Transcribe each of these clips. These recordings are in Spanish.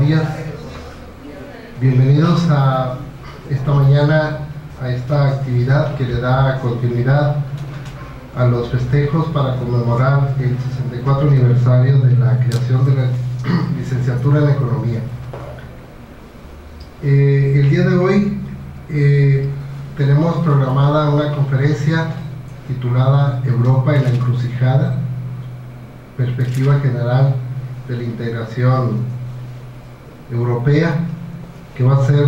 días. Bienvenidos a esta mañana, a esta actividad que le da continuidad a los festejos para conmemorar el 64 aniversario de la creación de la licenciatura en Economía. El día de hoy tenemos programada una conferencia titulada Europa en la encrucijada, perspectiva general de la integración europea, que va a ser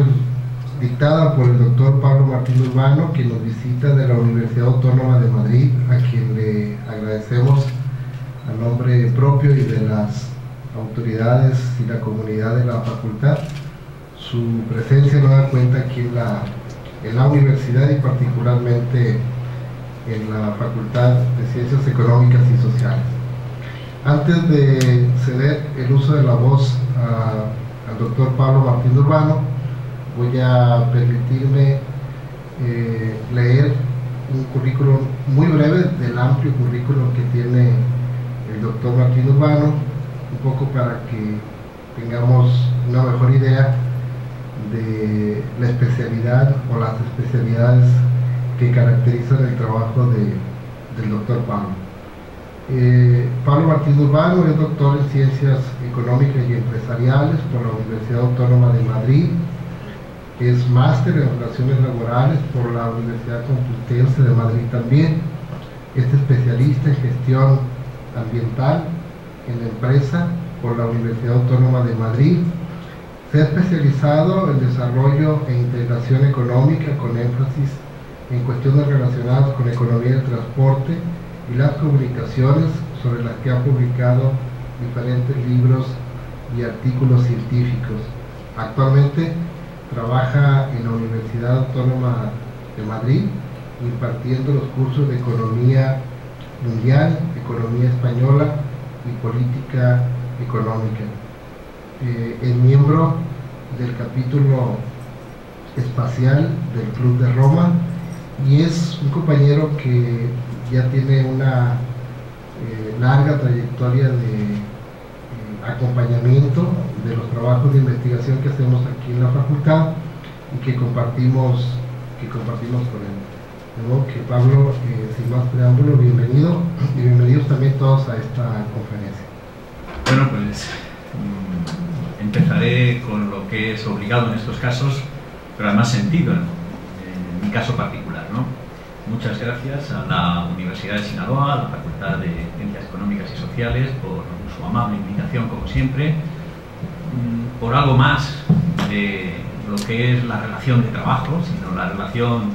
dictada por el doctor Pablo Martín Urbano, quien nos visita de la Universidad Autónoma de Madrid, a quien le agradecemos a nombre propio y de las autoridades y la comunidad de la facultad su presencia nueva cuenta aquí en la universidad y particularmente en la Facultad de Ciencias Económicas y Sociales. Antes de ceder el uso de la voz al doctor Pablo Martín Urbano, voy a permitirme leer un currículum muy breve del amplio currículum que tiene el doctor Martín Urbano, un poco para que tengamos una mejor idea de la especialidad o las especialidades que caracterizan el trabajo del doctor Pablo. Pablo Martín Urbano es doctor en Ciencias Económicas y Empresariales por la Universidad Autónoma de Madrid, es máster en Relaciones Laborales por la Universidad Complutense de Madrid también, es especialista en Gestión Ambiental en la Empresa por la Universidad Autónoma de Madrid, se ha especializado en Desarrollo e Integración Económica con énfasis en cuestiones relacionadas con economía del transporte y las comunicaciones, sobre las que ha publicado diferentes libros y artículos científicos. Actualmente trabaja en la Universidad Autónoma de Madrid impartiendo los cursos de Economía Mundial, Economía Española y Política Económica. Es miembro del capítulo espacial del Club de Roma y es un compañero que ya tiene una larga trayectoria de acompañamiento de los trabajos de investigación que hacemos aquí en la facultad y que compartimos con él. De modo que Pablo, sin más preámbulo, bienvenido y bienvenidos también todos a esta conferencia. Bueno, pues empezaré con lo que es obligado en estos casos, pero además sentido en mi caso particular, ¿no? Muchas gracias a la Universidad de Sinaloa, a la Facultad de Ciencias Económicas y Sociales, por su amable invitación, como siempre, por algo más de lo que es la relación de trabajo, sino la relación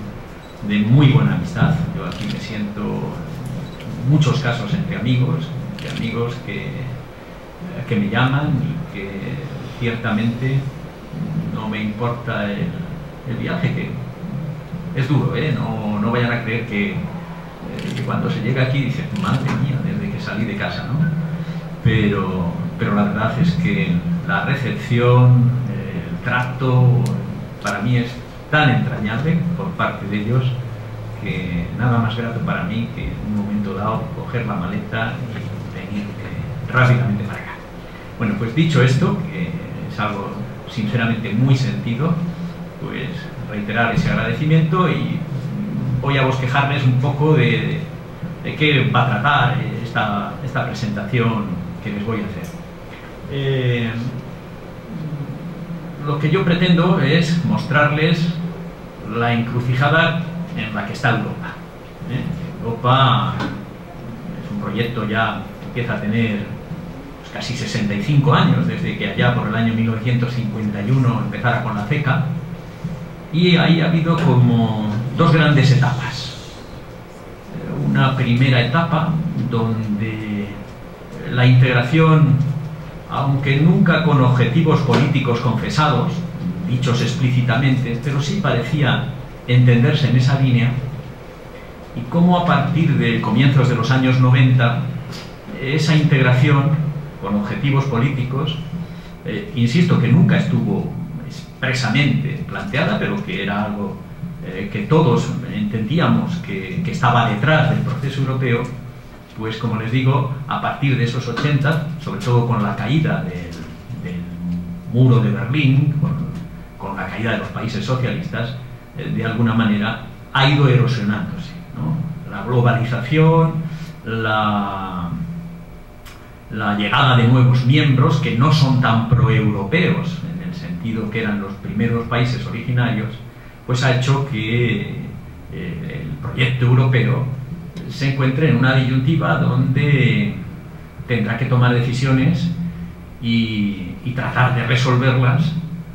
de muy buena amistad. Yo aquí me siento, en muchos casos, entre amigos que me llaman y que ciertamente no me importa el viaje, que es duro, no vayan a creer que cuando se llega aquí dices, madre mía, desde que salí de casa, ¿no? Pero la verdad es que la recepción, el trato, para mí es tan entrañable por parte de ellos que nada más grato para mí que en un momento dado coger la maleta y venir rápidamente para acá. Bueno, pues dicho esto, que es algo sinceramente muy sentido, pues reiterar ese agradecimiento y voy a bosquejarles un poco de qué va a tratar esta presentación que les voy a hacer. Lo que yo pretendo es mostrarles la encrucijada en la que está Europa. Europa es un proyecto ya que empieza a tener casi 65 años, desde que allá por el año 1951 empezara con la CECA, y ahí ha habido como dos grandes etapas. Una primera etapa donde la integración, aunque nunca con objetivos políticos confesados, dichos explícitamente, pero sí parecía entenderse en esa línea, y cómo a partir de comienzos de los años 90 esa integración con objetivos políticos, insisto que nunca estuvo expresamente planteada, pero que era algo que todos entendíamos que estaba detrás del proceso europeo, pues como les digo, a partir de esos 80, sobre todo con la caída del muro de Berlín, con la caída de los países socialistas, de alguna manera ha ido erosionándose, ¿no? La globalización, la llegada de nuevos miembros que no son tan proeuropeos, en el sentido que eran los primeros países originarios, pues ha hecho que el proyecto europeo se encuentre en una disyuntiva donde tendrá que tomar decisiones y tratar de resolverlas,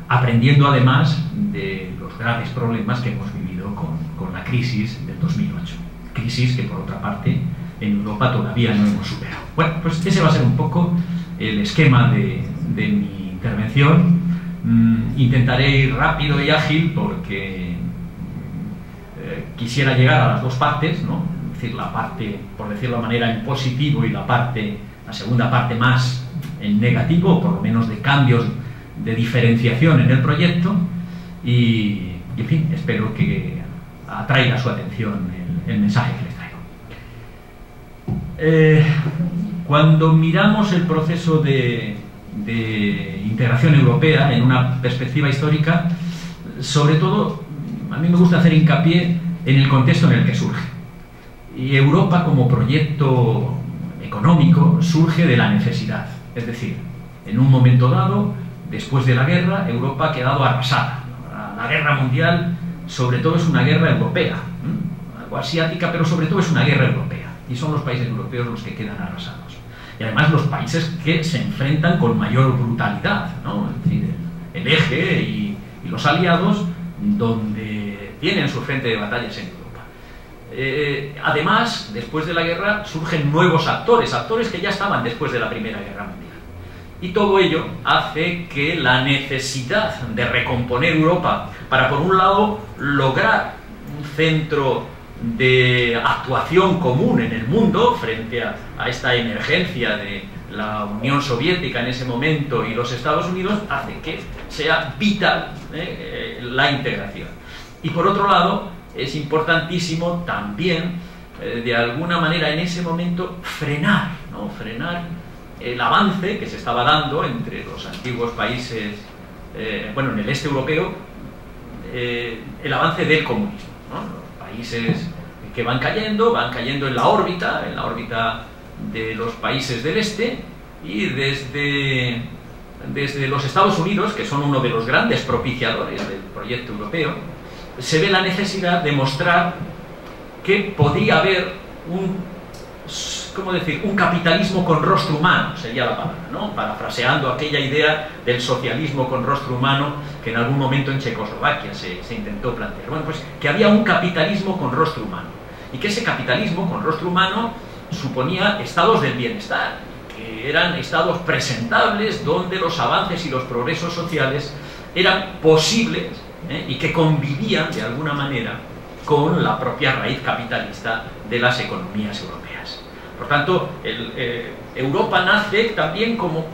aprendiendo además de los graves problemas que hemos vivido con la crisis del 2008. Crisis que, por otra parte, en Europa todavía no hemos superado. Bueno, pues ese va a ser un poco el esquema de mi intervención. Intentaré ir rápido y ágil porque quisiera llegar a las dos partes, ¿no? Es decir, la parte, por decirlo de manera, en positivo y la segunda parte más en negativo, o por lo menos de cambios de diferenciación en el proyecto, y en fin, espero que atraiga su atención el mensaje que les traigo. Cuando miramos el proceso de integración europea en una perspectiva histórica, sobre todo a mí me gusta hacer hincapié en el contexto en el que surge. Y Europa como proyecto económico surge de la necesidad, es decir, en un momento dado, después de la guerra, Europa ha quedado arrasada. La guerra mundial sobre todo es una guerra europea, algo asiática, pero sobre todo es una guerra europea, y son los países europeos los que quedan arrasados. Y además los países que se enfrentan con mayor brutalidad, ¿no? Es decir, el eje y los aliados, donde tienen su frente de batallas en Europa. Además, después de la guerra surgen nuevos actores que ya estaban después de la Primera Guerra Mundial. Y todo ello hace que la necesidad de recomponer Europa para, por un lado, lograr un centro de actuación común en el mundo frente a esta emergencia de la Unión Soviética en ese momento y los Estados Unidos, hace que sea vital la integración. Y por otro lado, es importantísimo también, de alguna manera en ese momento, frenar el avance que se estaba dando entre los antiguos países, en el este europeo, el avance del comunismo, ¿no? Los países que van cayendo en la órbita de los países del este, y desde los Estados Unidos, que son uno de los grandes propiciadores del proyecto europeo, se ve la necesidad de mostrar que podría haber un capitalismo con rostro humano, sería la palabra, ¿no? Parafraseando aquella idea del socialismo con rostro humano que en algún momento en Checoslovaquia se intentó plantear. Bueno, pues que había un capitalismo con rostro humano, y que ese capitalismo con rostro humano suponía estados del bienestar, que eran estados presentables donde los avances y los progresos sociales eran posibles, y que convivían de alguna manera con la propia raíz capitalista de las economías europeas. Por tanto, Europa nace también como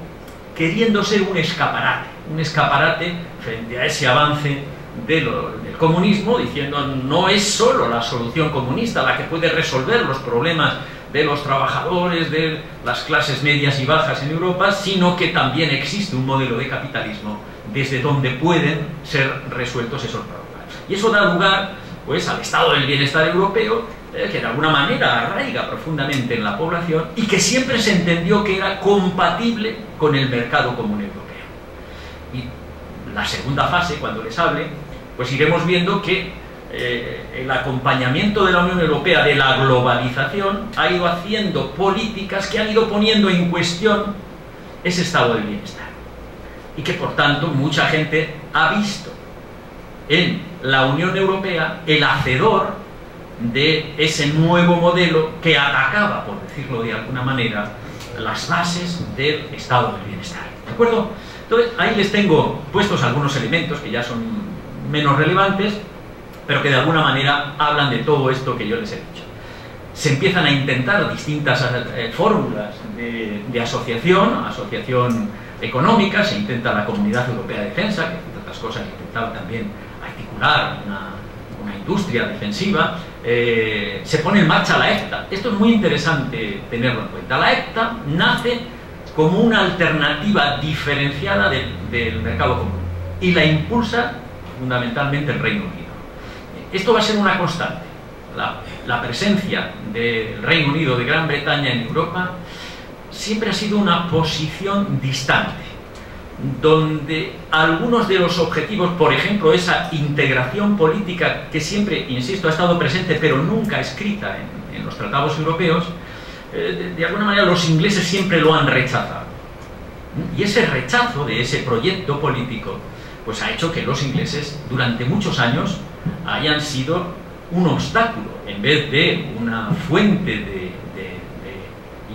queriendo ser un escaparate frente a ese avance del comunismo, diciendo no es solo la solución comunista la que puede resolver los problemas de los trabajadores, de las clases medias y bajas en Europa, sino que también existe un modelo de capitalismo desde donde pueden ser resueltos esos problemas. Y eso da lugar, pues, al estado del bienestar europeo, que de alguna manera arraiga profundamente en la población y que siempre se entendió que era compatible con el mercado común europeo. Y la segunda fase, cuando les hable, pues iremos viendo que el acompañamiento de la Unión Europea de la globalización ha ido haciendo políticas que han ido poniendo en cuestión ese estado del bienestar, y que por tanto mucha gente ha visto en la Unión Europea el hacedor de ese nuevo modelo que atacaba, por decirlo de alguna manera, las bases del estado del bienestar. ¿De acuerdo? Entonces, ahí les tengo puestos algunos elementos que ya son menos relevantes, pero que de alguna manera hablan de todo esto que yo les he dicho. Se empiezan a intentar distintas fórmulas de asociación económica. Se intenta la Comunidad Europea de Defensa, que entre otras cosas intentaba también articular una industria defensiva. Se pone en marcha la EFTA. Esto es muy interesante tenerlo en cuenta. La EFTA nace como una alternativa diferenciada del mercado común, y la impulsa fundamentalmente el Reino Unido. Esto va a ser una constante. La presencia del Reino Unido, de Gran Bretaña en Europa, siempre ha sido una posición distante, donde algunos de los objetivos, por ejemplo, esa integración política que siempre, insisto, ha estado presente pero nunca escrita en los tratados europeos, de alguna manera los ingleses siempre lo han rechazado. Y ese rechazo de ese proyecto político pues ha hecho que los ingleses durante muchos años hayan sido un obstáculo en vez de una fuente de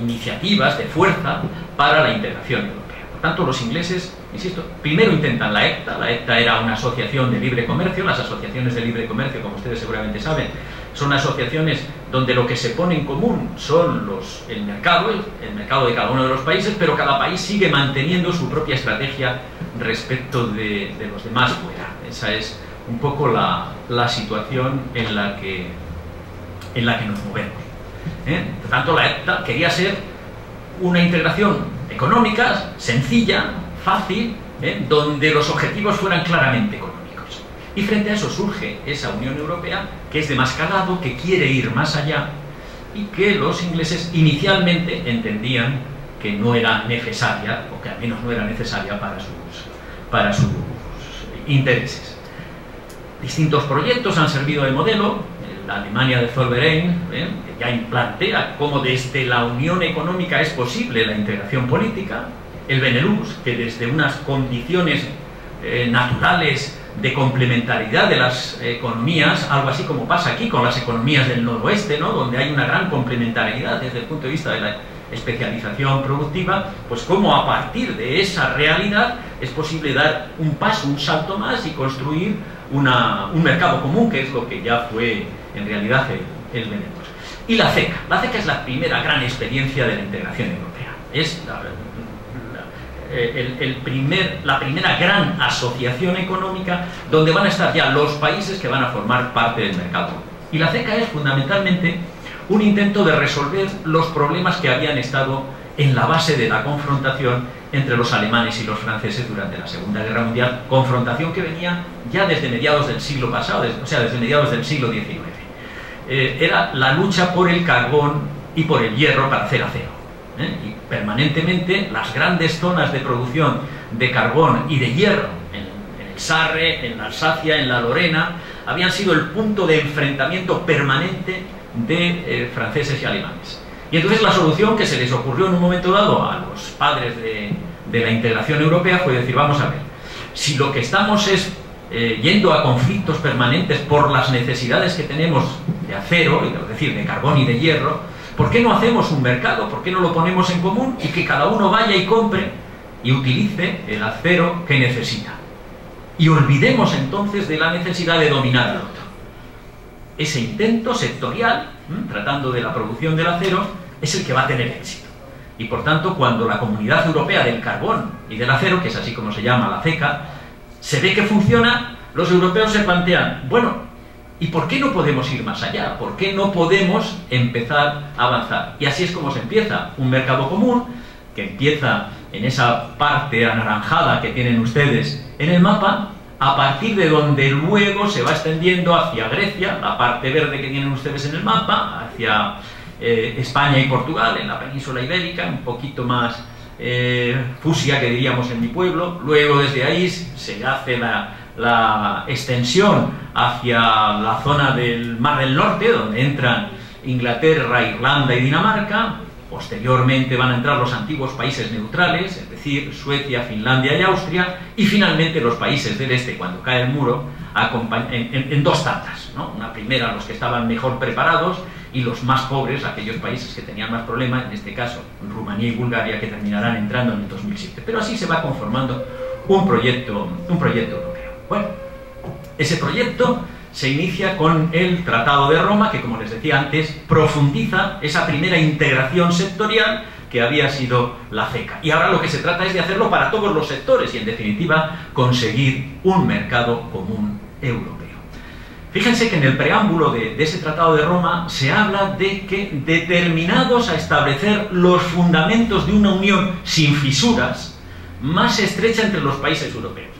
iniciativas, de fuerza para la integración europea. Por tanto, los ingleses, insisto, primero intentan la EFTA. La EFTA era una asociación de libre comercio. Las asociaciones de libre comercio, como ustedes seguramente saben, son asociaciones donde lo que se pone en común son el mercado de cada uno de los países, pero cada país sigue manteniendo su propia estrategia respecto de los demás fuera. Esa es un poco la situación en la que nos movemos. Por tanto, la EFTA quería ser una integración económica, sencilla, fácil, donde los objetivos fueran claramente económicos. Y frente a eso surge esa Unión Europea, que es de más calado, que quiere ir más allá, y que los ingleses inicialmente entendían que no era necesaria, o que al menos no era necesaria para sus intereses. Distintos proyectos han servido de modelo. La Alemania de Zollverein, que ya plantea cómo desde la unión económica es posible la integración política. El Benelux, que desde unas condiciones naturales de complementariedad de las economías, algo así como pasa aquí con las economías del noroeste, ¿no?, donde hay una gran complementariedad desde el punto de vista de la especialización productiva, pues cómo a partir de esa realidad es posible dar un paso, un salto más y construir un mercado común, que es lo que ya fue en realidad el Benelux. Y la CECA. La CECA es la primera gran experiencia de la integración europea. Es la primera gran asociación económica donde van a estar ya los países que van a formar parte del mercado. Y la CECA es fundamentalmente un intento de resolver los problemas que habían estado en la base de la confrontación entre los alemanes y los franceses durante la Segunda Guerra Mundial, confrontación que venía ya desde mediados del siglo pasado, o sea, desde mediados del siglo XIX. Era la lucha por el carbón y por el hierro para hacer acero. Y permanentemente las grandes zonas de producción de carbón y de hierro, en el Sarre, en la Alsacia, en la Lorena, habían sido el punto de enfrentamiento permanente de franceses y alemanes. Y entonces la solución que se les ocurrió en un momento dado a los padres de la integración europea fue decir, vamos a ver, si lo que estamos es yendo a conflictos permanentes por las necesidades que tenemos de acero, es decir, de carbón y de hierro, ¿por qué no hacemos un mercado? ¿Por qué no lo ponemos en común y que cada uno vaya y compre y utilice el acero que necesita? Y olvidemos entonces de la necesidad de dominar al otro. Ese intento sectorial, tratando de la producción del acero, es el que va a tener éxito. Y por tanto, cuando la Comunidad Europea del Carbón y del Acero, que es así como se llama la CECA, se ve que funciona, los europeos se plantean, bueno, ¿y por qué no podemos ir más allá? ¿Por qué no podemos empezar a avanzar? Y así es como se empieza un mercado común, que empieza en esa parte anaranjada que tienen ustedes en el mapa, a partir de donde luego se va extendiendo hacia Grecia, la parte verde que tienen ustedes en el mapa, hacia España y Portugal, en la península ibérica, un poquito más fucsia, que diríamos en mi pueblo. Luego desde ahí se hace la extensión hacia la zona del Mar del Norte, donde entran Inglaterra, Irlanda y Dinamarca. Posteriormente van a entrar los antiguos países neutrales, es decir, Suecia, Finlandia y Austria, y finalmente los países del este, cuando cae el muro, en dos tandas, ¿no? Una primera, los que estaban mejor preparados, y los más pobres, aquellos países que tenían más problemas, en este caso Rumanía y Bulgaria, que terminarán entrando en el 2007. Pero así se va conformando un proyecto europeo. Bueno, ese proyecto se inicia con el Tratado de Roma, que, como les decía antes, profundiza esa primera integración sectorial que había sido la CECA. Y ahora lo que se trata es de hacerlo para todos los sectores y, en definitiva, conseguir un mercado común europeo. Fíjense que en el preámbulo de ese Tratado de Roma se habla de que, determinados a establecer los fundamentos de una unión sin fisuras, más estrecha entre los países europeos.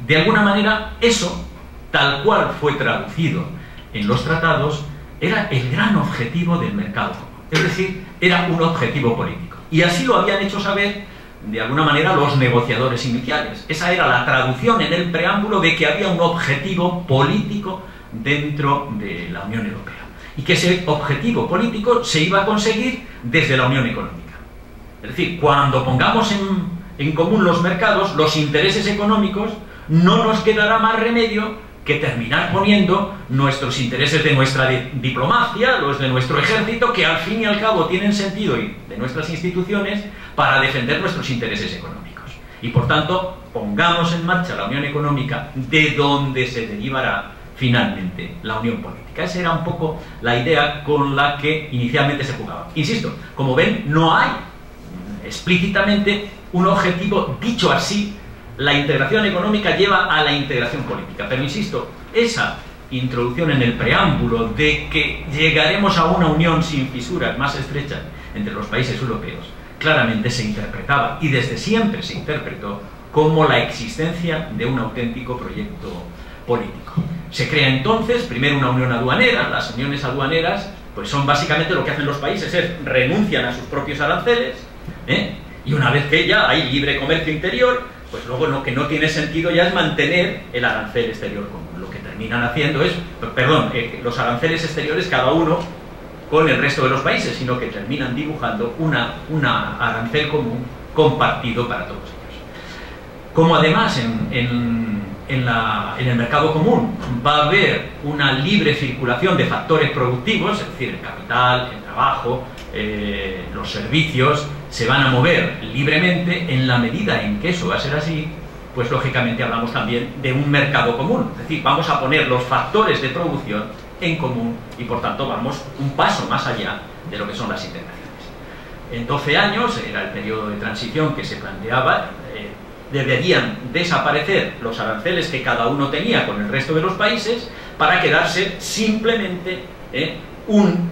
De alguna manera, eso, tal cual fue traducido en los tratados, era el gran objetivo del mercado común. Es decir, era un objetivo político. Y así lo habían hecho saber, de alguna manera, los negociadores iniciales. Esa era la traducción en el preámbulo de que había un objetivo político dentro de la Unión Europea. Y que ese objetivo político se iba a conseguir desde la Unión Económica. Es decir, cuando pongamos en común los mercados, los intereses económicos, no nos quedará más remedio que terminar poniendo nuestros intereses de nuestra diplomacia, los de nuestro ejército, que al fin y al cabo tienen sentido, y de nuestras instituciones, para defender nuestros intereses económicos. Y por tanto, pongamos en marcha la Unión Económica, de donde se derivará finalmente la Unión Política. Esa era un poco la idea con la que inicialmente se jugaba. Insisto, como ven, no hay explícitamente un objetivo dicho así. La integración económica lleva a la integración política, pero insisto, esa introducción en el preámbulo de que llegaremos a una unión sin fisuras más estrecha entre los países europeos, claramente se interpretaba, y desde siempre se interpretó, como la existencia de un auténtico proyecto político. Se crea entonces primero una unión aduanera. Las uniones aduaneras pues son básicamente lo que hacen los países, es renuncian a sus propios aranceles, y una vez que ya hay libre comercio interior, pues luego lo que no tiene sentido ya es mantener el arancel exterior común. Lo que terminan haciendo es, los aranceles exteriores cada uno con el resto de los países, sino que terminan dibujando una arancel común compartido para todos ellos. Como además en el mercado común va a haber una libre circulación de factores productivos, es decir, el capital, el trabajo, los servicios, se van a mover libremente. En la medida en que eso va a ser así, pues lógicamente hablamos también de un mercado común, es decir, vamos a poner los factores de producción en común y por tanto vamos un paso más allá de lo que son las integraciones. En 12 años era el periodo de transición que se planteaba. Deberían desaparecer los aranceles que cada uno tenía con el resto de los países para quedarse simplemente un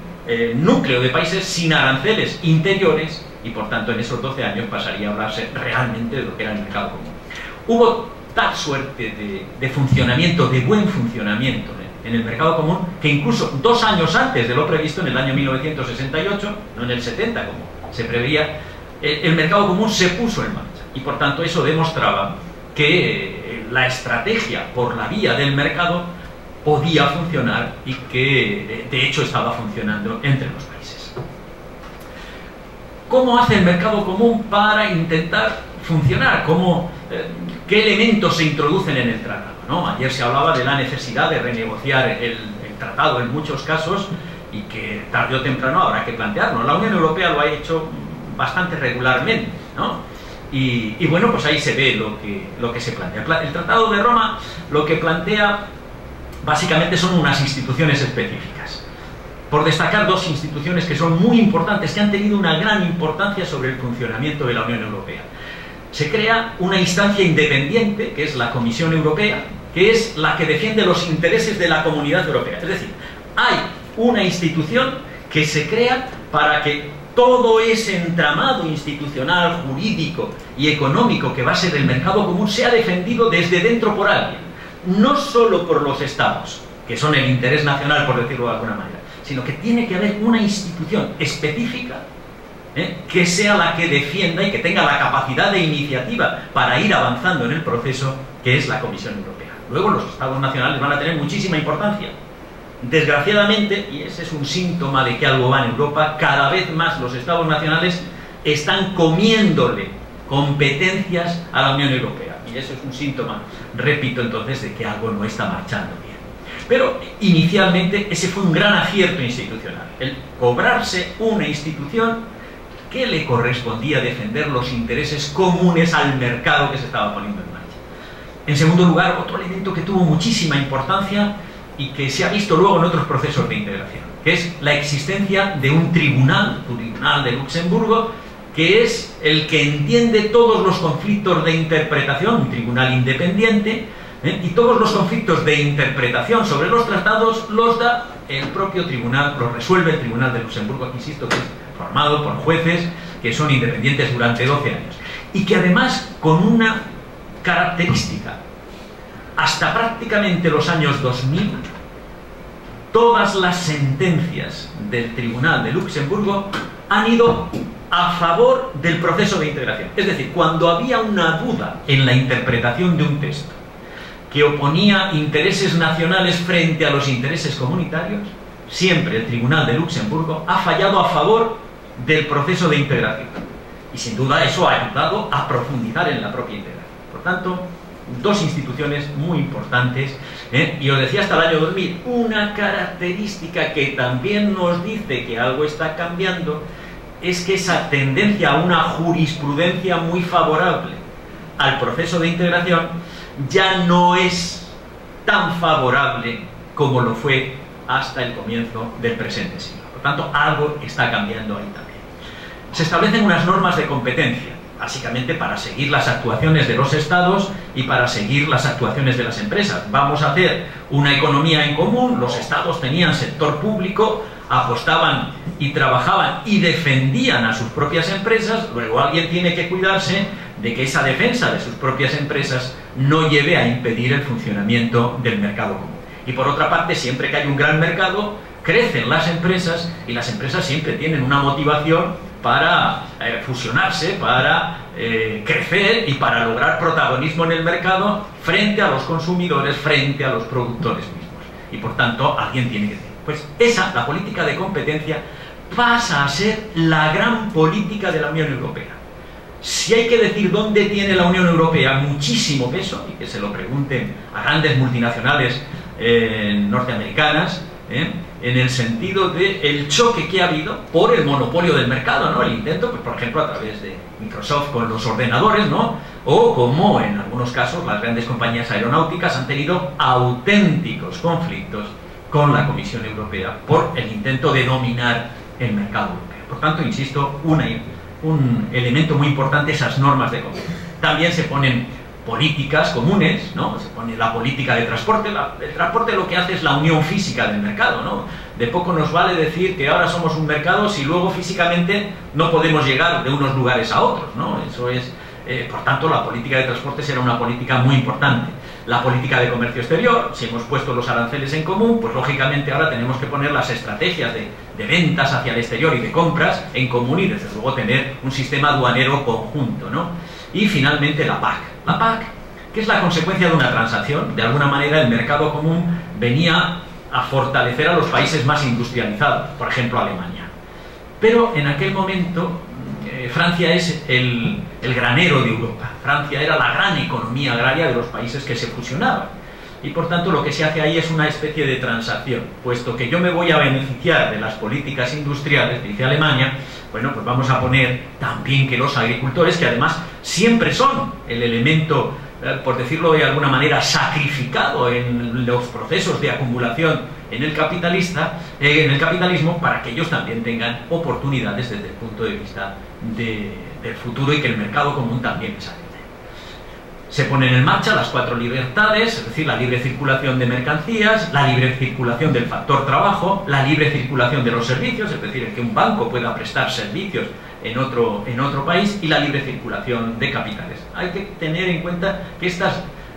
núcleo de países sin aranceles interiores, y por tanto en esos 12 años pasaría a hablarse realmente de lo que era el mercado común. Hubo tal suerte de funcionamiento, de buen funcionamiento en el mercado común, que incluso 2 años antes de lo previsto, en el año 1968, no en el 70 como se preveía, el mercado común se puso en marcha. Y por tanto eso demostraba que la estrategia por la vía del mercado podía funcionar, y que de hecho estaba funcionando entre los países. ¿Cómo hace el mercado común para intentar funcionar? ¿Qué elementos se introducen en el tratado, ¿no? Ayer se hablaba de la necesidad de renegociar el tratado en muchos casos, y que tarde o temprano habrá que plantearlo. La Unión Europea lo ha hecho bastante regularmente, ¿no? Y bueno, pues ahí se ve lo que se plantea. El Tratado de Roma lo que plantea básicamente son unas instituciones específicas. Por destacar 2 instituciones que son muy importantes, que han tenido una gran importancia sobre el funcionamiento de la Unión Europea. Se crea una instancia independiente, que es la Comisión Europea, que es la que defiende los intereses de la Comunidad Europea. Es decir, hay una institución que se crea para que todo ese entramado institucional, jurídico y económico que va a ser el mercado común sea defendido desde dentro por alguien. No solo por los Estados, que son el interés nacional, por decirlo de alguna manera, sino que tiene que haber una institución específica que sea la que defienda y que tenga la capacidad de iniciativa para ir avanzando en el proceso, que es la Comisión Europea. Luego los Estados nacionales van a tener muchísima importancia. Desgraciadamente, y ese es un síntoma de que algo va en Europa, cada vez más los Estados nacionales están comiéndole competencias a la Unión Europea. Y eso es un síntoma, repito entonces, de que algo no está marchando bien. Pero inicialmente ese fue un gran acierto institucional, el cobrarse una institución que le correspondía defender los intereses comunes al mercado que se estaba poniendo en marcha. En segundo lugar, otro elemento que tuvo muchísima importancia y que se ha visto luego en otros procesos de integración, que es la existencia de un tribunal de Luxemburgo, que es el que entiende todos los conflictos de interpretación, un tribunal independiente, Y todos los conflictos de interpretación sobre los tratados los da el propio tribunal, los resuelve el Tribunal de Luxemburgo, que insisto que es formado por jueces que son independientes durante 12 años. Y que además con una característica, hasta prácticamente los años 2000, todas las sentencias del Tribunal de Luxemburgo han ido a favor del proceso de integración. Es decir, cuando había una duda en la interpretación de un texto que oponía intereses nacionales frente a los intereses comunitarios, siempre el Tribunal de Luxemburgo ha fallado a favor del proceso de integración. Y sin duda eso ha ayudado a profundizar en la propia integración. Por tanto, dos instituciones muy importantes, y os decía hasta el año 2000, una característica que también nos dice que algo está cambiando es que esa tendencia a una jurisprudencia muy favorable al proceso de integración ya no es tan favorable como lo fue hasta el comienzo del presente siglo. Por tanto, algo está cambiando ahí también. Se establecen unas normas de competencia, básicamente para seguir las actuaciones de los estados y para seguir las actuaciones de las empresas. Vamos a hacer una economía en común, los estados tenían sector público, apostaban y trabajaban y defendían a sus propias empresas, luego alguien tiene que cuidarse de que esa defensa de sus propias empresas no lleve a impedir el funcionamiento del mercado común. Y por otra parte, siempre que hay un gran mercado, crecen las empresas y las empresas siempre tienen una motivación para fusionarse, para crecer y para lograr protagonismo en el mercado frente a los consumidores, frente a los productores mismos. Y por tanto, alguien tiene que tener. Pues esa, la política de competencia, pasa a ser la gran política de la Unión Europea. Si hay que decir dónde tiene la Unión Europea muchísimo peso, y que se lo pregunten a grandes multinacionales norteamericanas, en el sentido del choque que ha habido por el monopolio del mercado, ¿no? El intento, pues, por ejemplo, a través de Microsoft con los ordenadores, ¿no? O como en algunos casos las grandes compañías aeronáuticas han tenido auténticos conflictos con la Comisión Europea por el intento de dominar el mercado europeo. Por tanto, insisto, un elemento muy importante, esas normas de competencia. También se ponen políticas comunes, ¿no? Se pone la política de transporte. El transporte lo que hace es la unión física del mercado, ¿no? De poco nos vale decir que ahora somos un mercado si luego físicamente no podemos llegar de unos lugares a otros, ¿no? Eso es, por tanto, la política de transporte será una política muy importante. La política de comercio exterior, si hemos puesto los aranceles en común, pues lógicamente ahora tenemos que poner las estrategias de ventas hacia el exterior y de compras en común y desde luego tener un sistema aduanero conjunto, ¿no? Y finalmente la PAC. La PAC, que es la consecuencia de una transacción. De alguna manera el mercado común venía a fortalecer a los países más industrializados, por ejemplo Alemania. Pero en aquel momento Francia es el granero de Europa. Francia era la gran economía agraria de los países que se fusionaban. Y por tanto lo que se hace ahí es una especie de transacción. Puesto que yo me voy a beneficiar de las políticas industriales, dice Alemania, bueno, pues vamos a poner también que los agricultores, que además siempre son el elemento, por decirlo de alguna manera, sacrificado en los procesos de acumulación en el capitalismo, para que ellos también tengan oportunidades desde el punto de vista del futuro y que el mercado común también les ayude. Se ponen en marcha las 4 libertades, es decir, la libre circulación de mercancías, la libre circulación del factor trabajo, la libre circulación de los servicios, es decir, el que un banco pueda prestar servicios en otro país, y la libre circulación de capitales. Hay que tener en cuenta que esta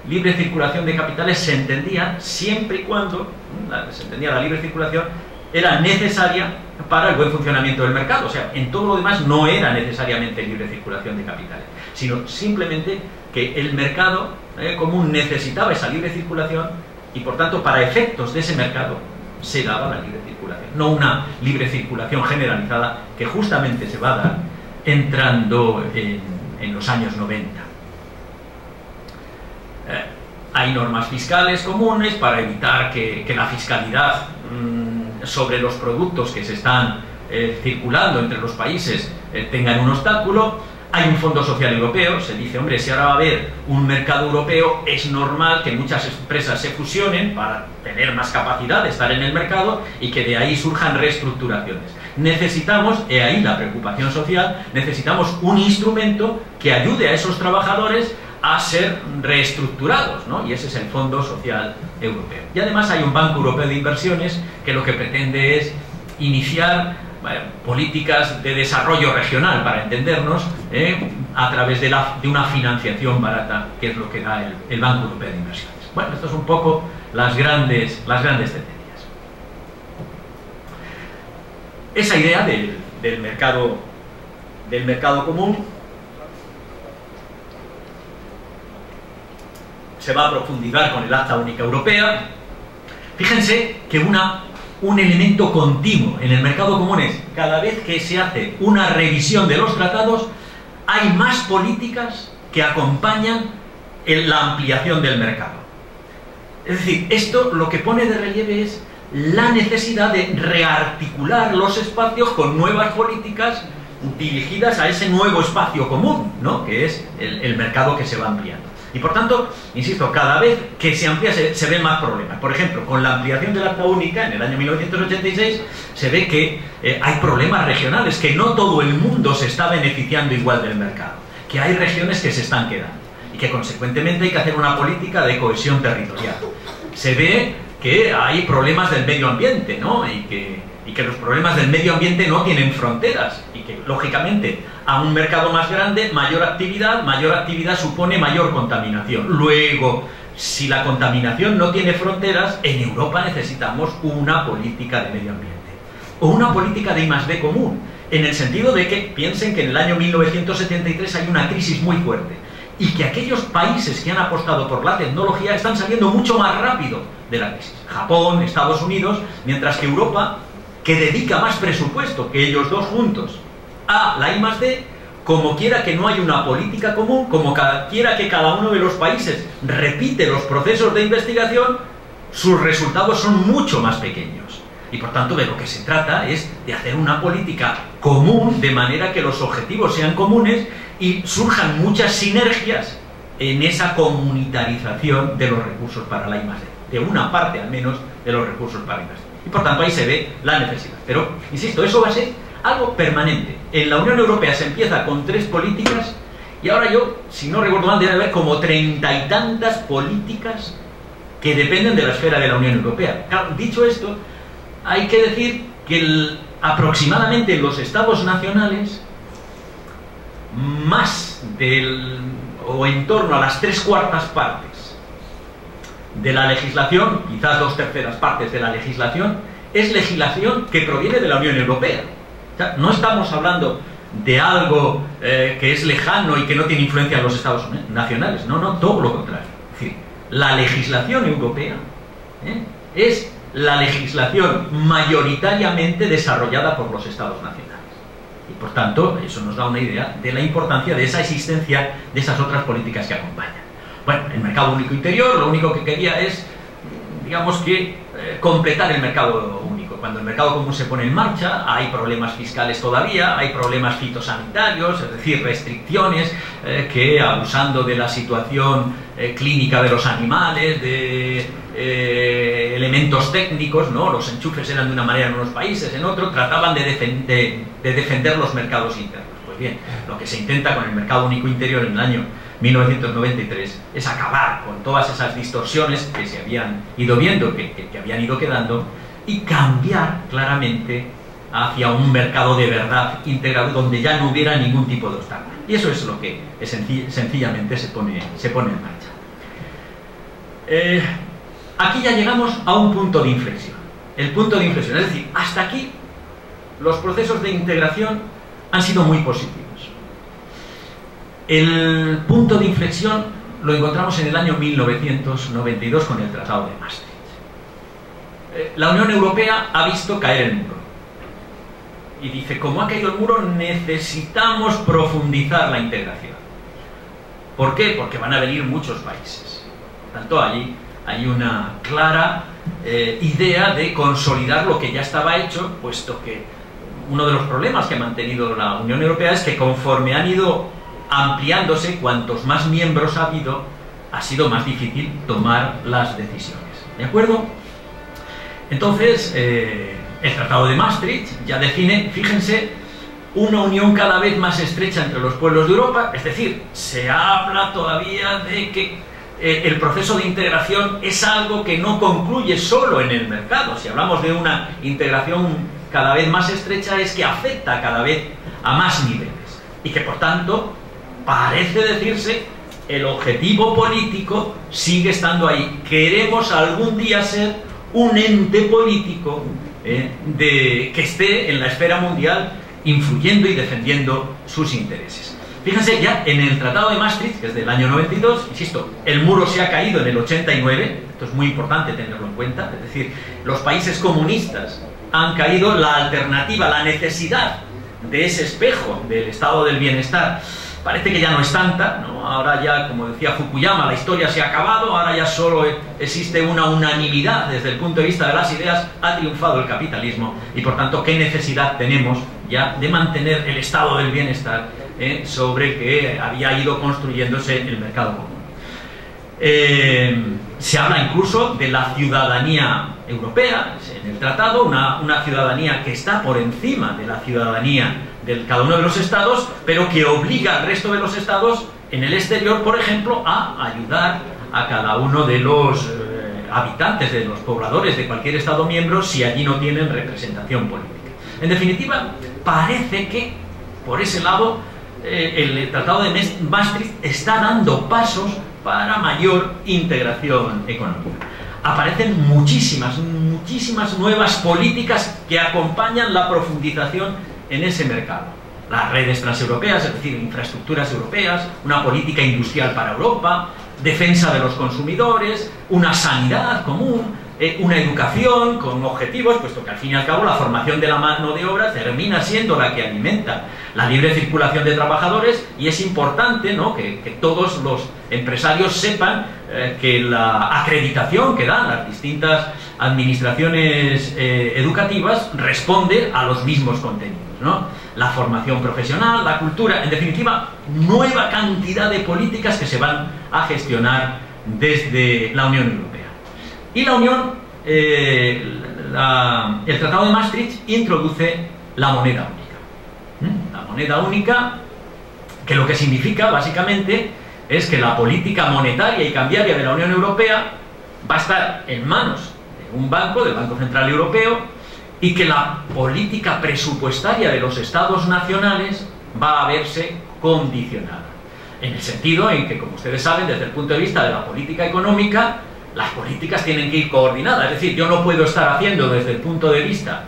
libre circulación de capitales se entendía siempre y cuando se entendía la libre circulación era necesaria para el buen funcionamiento del mercado. O sea, en todo lo demás no era necesariamente libre circulación de capitales, sino simplemente que el mercado común necesitaba esa libre circulación y, por tanto, para efectos de ese mercado se daba la libre circulación, no una libre circulación generalizada que justamente se va a dar entrando en los años 90. Hay normas fiscales comunes para evitar que la fiscalidad sobre los productos que se están circulando entre los países tengan un obstáculo. Hay un fondo social europeo. Se dice, hombre, si ahora va a haber un mercado europeo, es normal que muchas empresas se fusionen para tener más capacidad de estar en el mercado y que de ahí surjan reestructuraciones. Necesitamos, ahí la preocupación social, necesitamos un instrumento que ayude a esos trabajadores a ser reestructurados, ¿no? Y ese es el Fondo Social Europeo. Y además hay un Banco Europeo de Inversiones que lo que pretende es iniciar políticas de desarrollo regional, para entendernos, a través de una financiación barata, que es lo que da el Banco Europeo de Inversiones. Bueno, esto es un poco las grandes tendencias. Esa idea del mercado común se va a profundizar con el Acta Única Europea. Fíjense que un elemento continuo en el mercado común es, cada vez que se hace una revisión de los tratados, hay más políticas que acompañan la ampliación del mercado. Es decir, esto lo que pone de relieve es la necesidad de rearticular los espacios con nuevas políticas dirigidas a ese nuevo espacio común, ¿no? Que es el mercado que se va ampliando. Y por tanto, insisto, cada vez que se amplía se ven más problemas. Por ejemplo, con la ampliación del Acta Única en el año 1986 se ve que hay problemas regionales, que no todo el mundo se está beneficiando igual del mercado, que hay regiones que se están quedando y que consecuentemente hay que hacer una política de cohesión territorial. Se ve que hay problemas del medio ambiente, ¿no? Y que los problemas del medio ambiente no tienen fronteras y que, lógicamente, a un mercado más grande, mayor actividad supone mayor contaminación. Luego, si la contaminación no tiene fronteras, en Europa necesitamos una política de medio ambiente o una política de I+D común, en el sentido de que piensen que en el año 1973 hay una crisis muy fuerte y que aquellos países que han apostado por la tecnología están saliendo mucho más rápido de la crisis. Japón, Estados Unidos, mientras que Europa, que dedica más presupuesto que ellos dos juntos a la I+D, como quiera que no hay una política común, como quiera que cada uno de los países repite los procesos de investigación, sus resultados son mucho más pequeños. Y por tanto de lo que se trata es de hacer una política común, de manera que los objetivos sean comunes y surjan muchas sinergias en esa comunitarización de los recursos para la I+D, de una parte al menos de los recursos para la I+D. Y por tanto ahí se ve la necesidad. Pero, insisto, eso va a ser algo permanente. En la Unión Europea se empieza con 3 políticas y ahora yo, si no recuerdo mal, debe haber como 30 y tantas políticas que dependen de la esfera de la Unión Europea. Claro, dicho esto, hay que decir que aproximadamente los estados nacionales, más o en torno a las 3/4 partes de la legislación, quizás 2/3 partes de la legislación, es legislación que proviene de la Unión Europea. O sea, no estamos hablando de algo que es lejano y que no tiene influencia en los estados nacionales. No, todo lo contrario. Es decir, la legislación europea es la legislación mayoritariamente desarrollada por los estados nacionales. Y por tanto, eso nos da una idea de la importancia de esa existencia de esas otras políticas que acompañan. Bueno, el mercado único interior lo único que quería es, digamos que, completar el mercado único. Cuando el mercado común se pone en marcha, hay problemas fiscales todavía, hay problemas fitosanitarios, es decir, restricciones que, abusando de la situación clínica de los animales, de elementos técnicos, ¿no? Los enchufes eran de una manera en unos países, en otros, trataban de defender los mercados internos. Pues bien, lo que se intenta con el mercado único interior en el año 1993 es acabar con todas esas distorsiones que se habían ido viendo, que habían ido quedando, y cambiar claramente hacia un mercado de verdad integrado donde ya no hubiera ningún tipo de obstáculo. Y eso es lo que sencillamente se pone en marcha. Aquí ya llegamos a un punto de inflexión. El punto de inflexión, es decir, hasta aquí los procesos de integración han sido muy positivos. El punto de inflexión lo encontramos en el año 1992 con el Tratado de Maastricht. La Unión Europea ha visto caer el muro y dice, como ha caído el muro, necesitamos profundizar la integración. ¿Por qué? Porque van a venir muchos países. Por tanto, allí hay una clara idea de consolidar lo que ya estaba hecho, puesto que uno de los problemas que ha mantenido la Unión Europea es que conforme han ido ampliándose, cuantos más miembros ha habido, ha sido más difícil tomar las decisiones. ¿De acuerdo? Entonces, el Tratado de Maastricht ya define, fíjense, una unión cada vez más estrecha entre los pueblos de Europa, es decir, se habla todavía de que el proceso de integración es algo que no concluye solo en el mercado. Si hablamos de una integración cada vez más estrecha, es que afecta cada vez a más niveles y que, por tanto, parece decirse, el objetivo político sigue estando ahí. Queremos algún día ser un ente político que esté en la esfera mundial influyendo y defendiendo sus intereses. Fíjense, ya en el Tratado de Maastricht, que es del año 92, insisto, el muro se ha caído en el 89, esto es muy importante tenerlo en cuenta, es decir, los países comunistas han caído, la alternativa, la necesidad de ese espejo del estado del bienestar parece que ya no es tanta, ¿no? Ahora ya, como decía Fukuyama, la historia se ha acabado, ahora ya solo existe una unanimidad desde el punto de vista de las ideas, ha triunfado el capitalismo y, por tanto, ¿qué necesidad tenemos ya de mantener el estado del bienestar sobre el que había ido construyéndose el mercado común? Se habla incluso de la ciudadanía europea en el tratado, una ciudadanía que está por encima de la ciudadanía de cada uno de los estados, pero que obliga al resto de los estados en el exterior, por ejemplo, a ayudar a cada uno de los habitantes, de los pobladores de cualquier estado miembro, si allí no tienen representación política. En definitiva, parece que por ese lado el Tratado de Maastricht está dando pasos para mayor integración económica. Aparecen muchísimas nuevas políticas que acompañan la profundización en ese mercado. Las redes transeuropeas, es decir, infraestructuras europeas, una política industrial para Europa, defensa de los consumidores, una sanidad común, una educación con objetivos, puesto que al fin y al cabo la formación de la mano de obra termina siendo la que alimenta la libre circulación de trabajadores, y es importante, ¿no?, que todos los empresarios sepan que la acreditación que dan las distintas administraciones educativas responde a los mismos contenidos, ¿no? La formación profesional, la cultura, en definitiva, nueva cantidad de políticas que se van a gestionar desde la Unión Europea. Y la Unión, el Tratado de Maastricht introduce la moneda única. La moneda única, que lo que significa básicamente es que la política monetaria y cambiaria de la Unión Europea va a estar en manos de un banco, del Banco Central Europeo, y que la política presupuestaria de los estados nacionales va a verse condicionada. En el sentido en que, como ustedes saben, desde el punto de vista de la política económica, las políticas tienen que ir coordinadas. Es decir, yo no puedo estar haciendo desde el punto de vista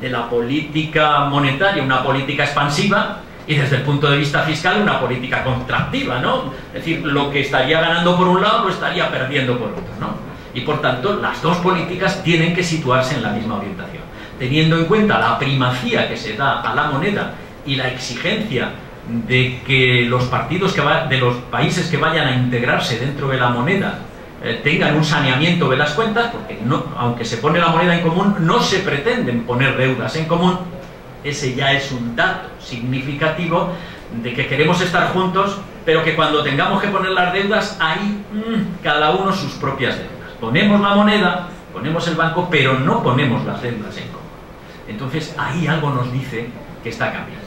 de la política monetaria una política expansiva y desde el punto de vista fiscal una política contractiva, ¿no? Es decir, lo que estaría ganando por un lado lo estaría perdiendo por otro, ¿no? Y por tanto, las dos políticas tienen que situarse en la misma orientación, teniendo en cuenta la primacía que se da a la moneda y la exigencia de que los partidos de los países que vayan a integrarse dentro de la moneda tengan un saneamiento de las cuentas, porque no, aunque se pone la moneda en común, no se pretenden poner deudas en común. Ese ya es un dato significativo de que queremos estar juntos, pero que cuando tengamos que poner las deudas, ahí cada uno sus propias deudas. Ponemos la moneda, ponemos el banco, pero no ponemos las deudas en común. Entonces ahí algo nos dice que está cambiando.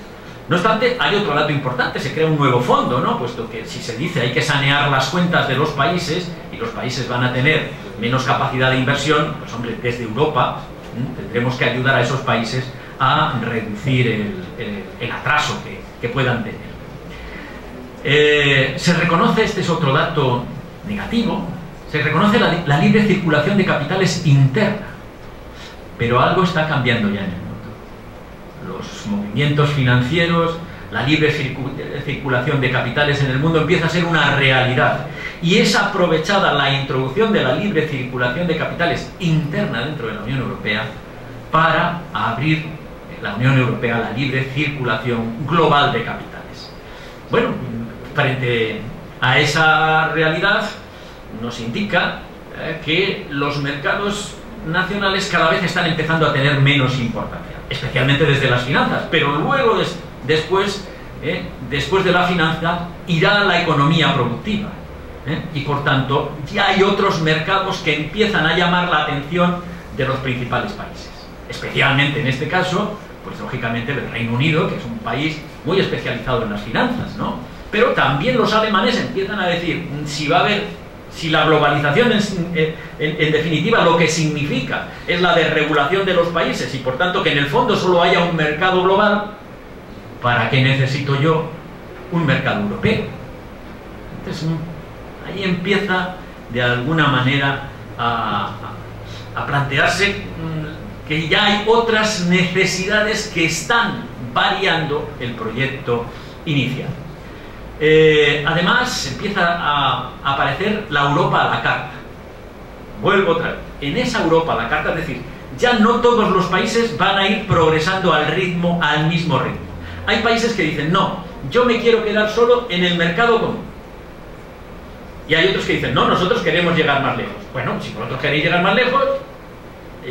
No obstante, hay otro dato importante: se crea un nuevo fondo, ¿no? Puesto que si se dice hay que sanear las cuentas de los países y los países van a tener menos capacidad de inversión, pues hombre, desde Europa tendremos que ayudar a esos países a reducir el atraso que puedan tener. Se reconoce, este es otro dato negativo, se reconoce la libre circulación de capitales interna, pero algo está cambiando ya en el mundo. Los movimientos financieros, la libre circulación de capitales en el mundo empieza a ser una realidad, y es aprovechada la introducción de la libre circulación de capitales interna dentro de la Unión Europea para abrir la Unión Europea a la libre circulación global de capitales. Bueno, frente a esa realidad nos indica que los mercados nacionales cada vez están empezando a tener menos importancia, especialmente desde las finanzas, pero luego después de la finanza irá la economía productiva, y por tanto ya hay otros mercados que empiezan a llamar la atención de los principales países, especialmente en este caso Pues lógicamente el Reino Unido, que es un país muy especializado en las finanzas, ¿no? Pero también los alemanes empiezan a decir, si la globalización en definitiva lo que significa es la desregulación de los países y por tanto que en el fondo solo haya un mercado global, ¿para qué necesito yo un mercado europeo? Entonces ahí empieza de alguna manera a plantearse que ya hay otras necesidades que están variando el proyecto inicial. Además empieza a aparecer la Europa a la carta. Vuelvo otra vez. En esa Europa a la carta, es decir, ya no todos los países van a ir progresando al mismo ritmo. Hay países que dicen, no, yo me quiero quedar solo en el mercado común. Y hay otros que dicen, no, nosotros queremos llegar más lejos. Bueno, si vosotros queréis llegar más lejos,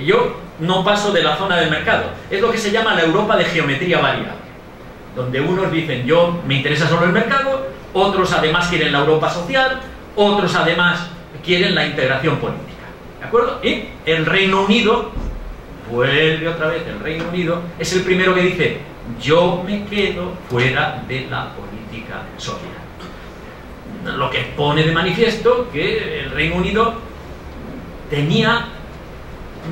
yo no paso de la zona del mercado. Es lo que se llama la Europa de geometría variable, donde unos dicen, yo me interesa solo el mercado, otros además quieren la Europa social, otros además quieren la integración política. ¿De acuerdo? Y el Reino Unido, vuelve otra vez, el Reino Unido es el primero que dice, yo me quedo fuera de la política social. Lo que pone de manifiesto que el Reino Unido tenía,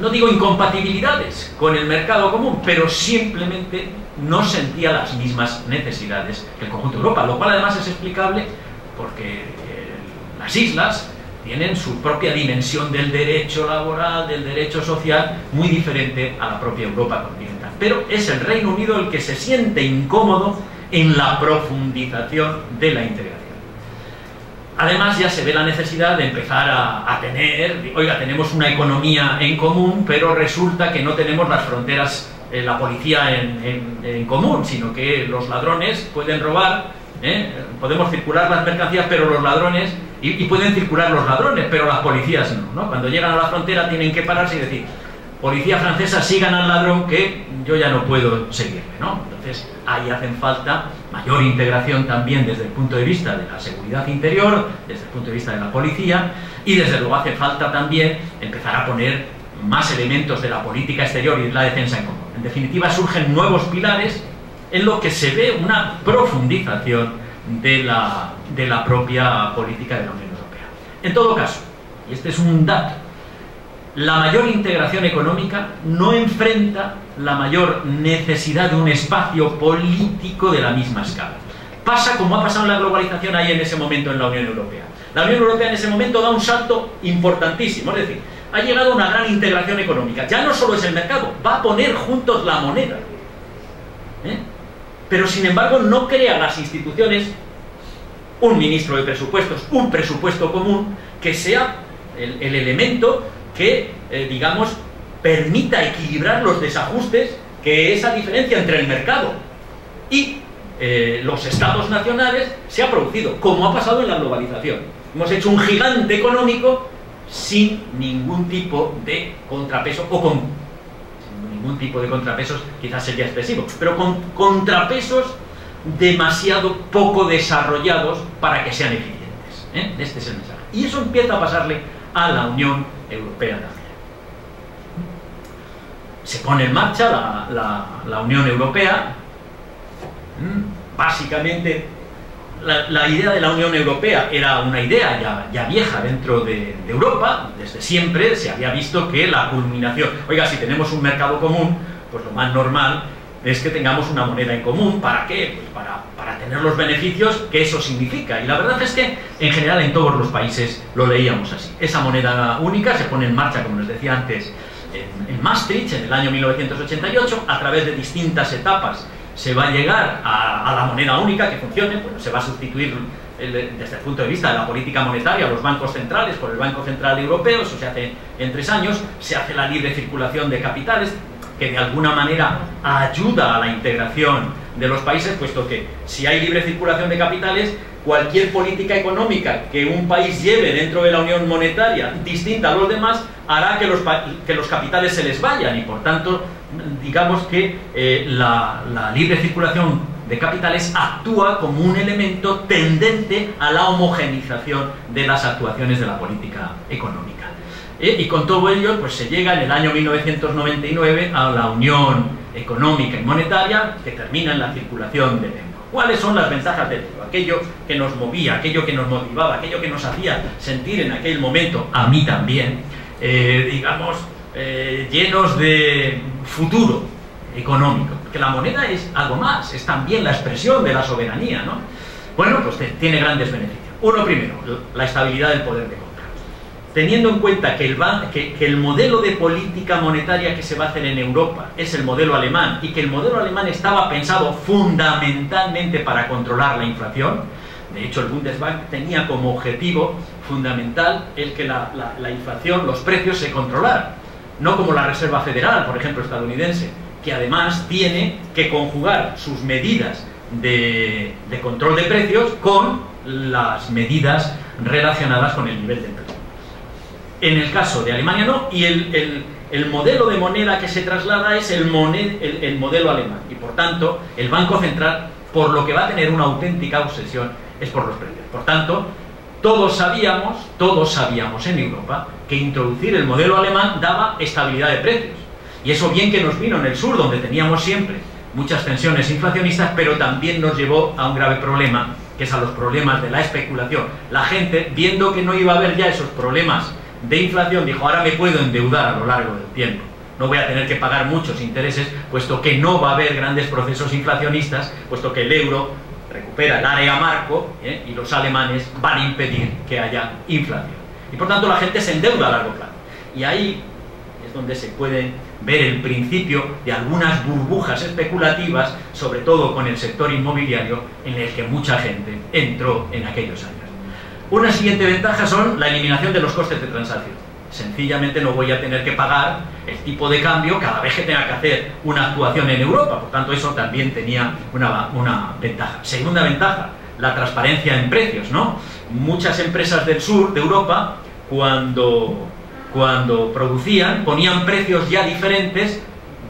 no digo incompatibilidades con el mercado común, pero simplemente no sentía las mismas necesidades que el conjunto de Europa, lo cual además es explicable porque las islas tienen su propia dimensión del derecho laboral, del derecho social, muy diferente a la propia Europa continental. Pero es el Reino Unido el que se siente incómodo en la profundización de la integración. Además ya se ve la necesidad de empezar a tener, oiga, tenemos una economía en común, pero resulta que no tenemos las fronteras, la policía en común, sino que los ladrones pueden robar, podemos circular las mercancías, pero los ladrones, y pueden circular los ladrones, pero las policías no. Cuando llegan a la frontera tienen que pararse y decir, policía francesa, sigan al ladrón que yo ya no puedo seguirle, ¿no? Entonces ahí hacen falta mayor integración también desde el punto de vista de la seguridad interior, desde el punto de vista de la policía, y desde luego hace falta también empezar a poner más elementos de la política exterior y de la defensa en común. En definitiva, surgen nuevos pilares en lo que se ve una profundización de la propia política de la Unión Europea. En todo caso, y este es un dato, la mayor integración económica no enfrenta la mayor necesidad de un espacio político de la misma escala. Pasa como ha pasado en la globalización ahí en ese momento en la Unión Europea. La Unión Europea en ese momento da un salto importantísimo, es decir, ha llegado a una gran integración económica. Ya no solo es el mercado, va a poner juntos la moneda. Pero sin embargo no crea las instituciones un ministro de presupuestos, un presupuesto común, que sea el elemento que, digamos, permita equilibrar los desajustes que esa diferencia entre el mercado y los estados nacionales se ha producido, como ha pasado en la globalización. Hemos hecho un gigante económico sin ningún tipo de contrapeso, o con ningún tipo de contrapesos, quizás sería excesivo, pero con contrapesos demasiado poco desarrollados para que sean eficientes. Este es el mensaje. Y eso empieza a pasarle a la Unión Europea también. Se pone en marcha la Unión Europea. Básicamente la idea de la Unión Europea era una idea ya vieja dentro de Europa. Desde siempre se había visto que la culminación, oiga, si tenemos un mercado común, pues lo más normal es que tengamos una moneda en común. ¿Para qué? Pues para tener los beneficios que eso significa. Y la verdad es que en general en todos los países lo leíamos así. Esa moneda única se pone en marcha, como les decía antes, en Maastricht en el año 1988. A través de distintas etapas se va a llegar a la moneda única que funcione. Bueno, se va a sustituir desde el punto de vista de la política monetaria los bancos centrales por el Banco Central Europeo. Eso se hace en 3 años. Se hace la libre circulación de capitales, que de alguna manera ayuda a la integración de los países, puesto que si hay libre circulación de capitales, cualquier política económica que un país lleve dentro de la unión monetaria distinta a los demás hará que los capitales se les vayan, y por tanto digamos que la libre circulación de capitales actúa como un elemento tendente a la homogeneización de las actuaciones de la política económica. Y con todo ello pues se llega en el año 1999 a la Unión económica y monetaria que termina en la circulación del euro. ¿Cuáles son las ventajas del euro? Aquello que nos movía, aquello que nos motivaba, aquello que nos hacía sentir en aquel momento, a mí también, digamos, llenos de futuro económico. Porque la moneda es algo más, es también la expresión de la soberanía, ¿no? Bueno, pues tiene grandes beneficios. Uno primero, la estabilidad del poder de compra. Teniendo en cuenta que el modelo de política monetaria que se va a hacer en Europa es el modelo alemán y que el modelo alemán estaba pensado fundamentalmente para controlar la inflación, de hecho el Bundesbank tenía como objetivo fundamental el que la inflación, los precios se controlaran, no como la Reserva Federal, por ejemplo, estadounidense, que además tiene que conjugar sus medidas de control de precios con las medidas relacionadas con el nivel de empleo. En el caso de Alemania no, y el modelo de moneda que se traslada es el modelo alemán, y por tanto el Banco Central, por lo que va a tener una auténtica obsesión, es por los precios. Por tanto, todos sabíamos en Europa que introducir el modelo alemán daba estabilidad de precios, y eso bien que nos vino en el sur, donde teníamos siempre muchas tensiones inflacionistas, pero también nos llevó a un grave problema, que es a los problemas de la especulación. La gente, viendo que no iba a haber ya esos problemas de inflación, dijo, ahora me puedo endeudar a lo largo del tiempo, no voy a tener que pagar muchos intereses, puesto que no va a haber grandes procesos inflacionistas, puesto que el euro recupera el área marco, y los alemanes van a impedir que haya inflación. Y por tanto la gente se endeuda a largo plazo. Y ahí es donde se puede ver el principio de algunas burbujas especulativas, sobre todo con el sector inmobiliario, en el que mucha gente entró en aquellos años. Una siguiente ventaja son la eliminación de los costes de transacción. Sencillamente no voy a tener que pagar el tipo de cambio cada vez que tenga que hacer una actuación en Europa, por tanto eso también tenía una ventaja. Segunda ventaja, la transparencia en precios, ¿no? Muchas empresas del sur de Europa, cuando producían, ponían precios ya diferentes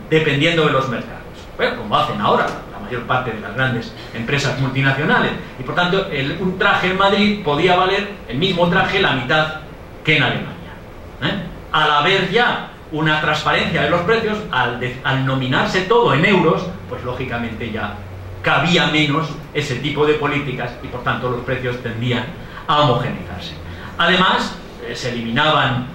dependiendo de los mercados. Bueno, como hacen ahora la mayor parte de las grandes empresas multinacionales. Y por tanto, un traje en Madrid podía valer el mismo traje la mitad que en Alemania. Al haber ya una transparencia de los precios, al nominarse todo en euros, pues lógicamente ya cabía menos ese tipo de políticas y por tanto los precios tendían a homogeneizarse. Además, se eliminaban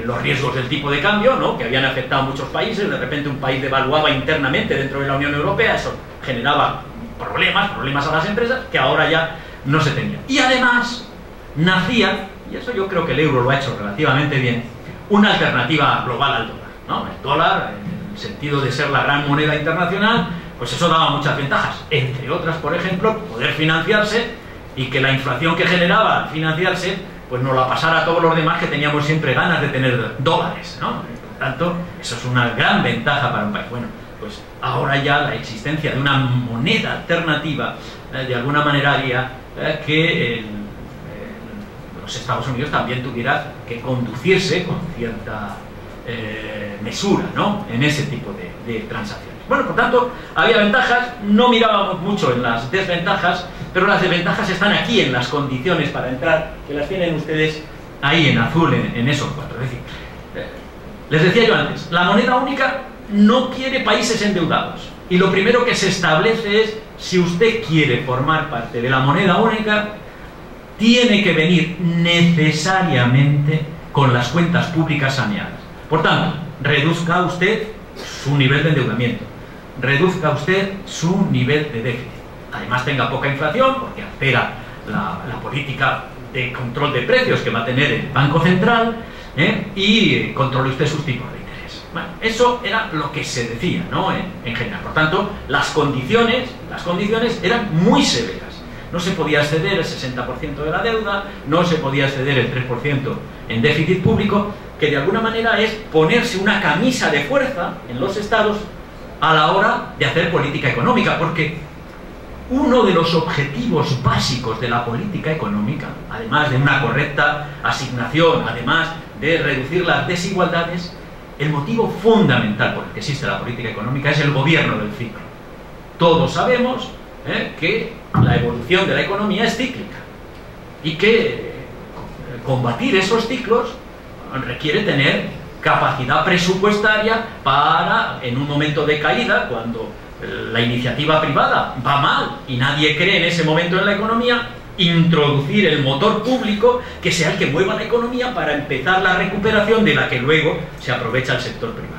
los riesgos del tipo de cambio, ¿no?, que habían afectado a muchos países. De repente un país devaluaba internamente dentro de la Unión Europea, eso generaba problemas a las empresas que ahora ya no se tenían. Y además nacía, y eso yo creo que el euro lo ha hecho relativamente bien, una alternativa global al dólar, ¿no? El dólar, en el sentido de ser la gran moneda internacional, pues eso daba muchas ventajas, entre otras, por ejemplo, poder financiarse y que la inflación que generaba al financiarse pues nos la pasara a todos los demás que teníamos siempre ganas de tener dólares, ¿no? Por tanto, eso es una gran ventaja para un país. Bueno, pues ahora ya la existencia de una moneda alternativa de alguna manera haría que los Estados Unidos también tuviera que conducirse con cierta mesura, ¿no?, en ese tipo de transacciones. Bueno, por tanto, había ventajas, no mirábamos mucho en las desventajas, pero las desventajas están aquí en las condiciones para entrar, que las tienen ustedes ahí en azul, en esos cuatro. Es decir, les decía yo antes, la moneda única no quiere países endeudados. Y lo primero que se establece es, si usted quiere formar parte de la moneda única, tiene que venir necesariamente con las cuentas públicas saneadas. Por tanto, reduzca usted su nivel de endeudamiento, reduzca usted su nivel de déficit. Además tenga poca inflación, porque altera la política de control de precios que va a tener el Banco Central, y controle usted sus tipos de interés. Bueno, eso era lo que se decía, ¿no?, en general. Por tanto, las condiciones eran muy severas. No se podía exceder el 60% de la deuda, no se podía exceder el 3% en déficit público, que de alguna manera es ponerse una camisa de fuerza en los estados a la hora de hacer política económica, porque uno de los objetivos básicos de la política económica, además de una correcta asignación, además de reducir las desigualdades, el motivo fundamental por el que existe la política económica es el gobierno del ciclo. Todos sabemos que la evolución de la economía es cíclica y que combatir esos ciclos requiere tener capacidad presupuestaria para, en un momento de caída, cuando la iniciativa privada va mal y nadie cree en ese momento en la economía, introducir el motor público que sea el que mueva la economía para empezar la recuperación de la que luego se aprovecha el sector privado.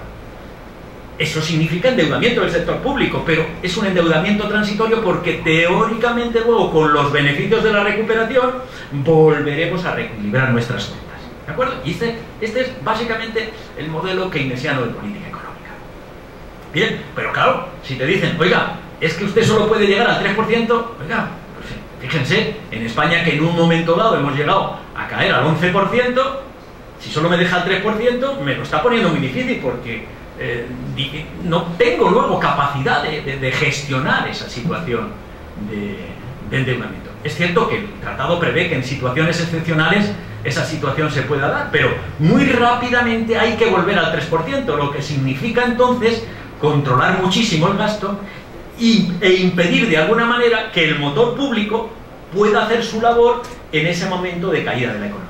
Eso significa endeudamiento del sector público, pero es un endeudamiento transitorio porque teóricamente luego, con los beneficios de la recuperación, volveremos a reequilibrar nuestras cuentas. ¿De acuerdo? Y este es básicamente el modelo keynesiano de política económica. Bien, pero claro, si te dicen, oiga, es que usted solo puede llegar al 3%, oiga, pues fíjense, en España que en un momento dado hemos llegado a caer al 11%, si solo me deja el 3%, me lo está poniendo muy difícil porque no tengo luego capacidad de gestionar esa situación de endeudamiento. Es cierto que el tratado prevé que en situaciones excepcionales esa situación se pueda dar, pero muy rápidamente hay que volver al 3%, lo que significa entonces controlar muchísimo el gasto e impedir de alguna manera que el motor público pueda hacer su labor en ese momento de caída de la economía.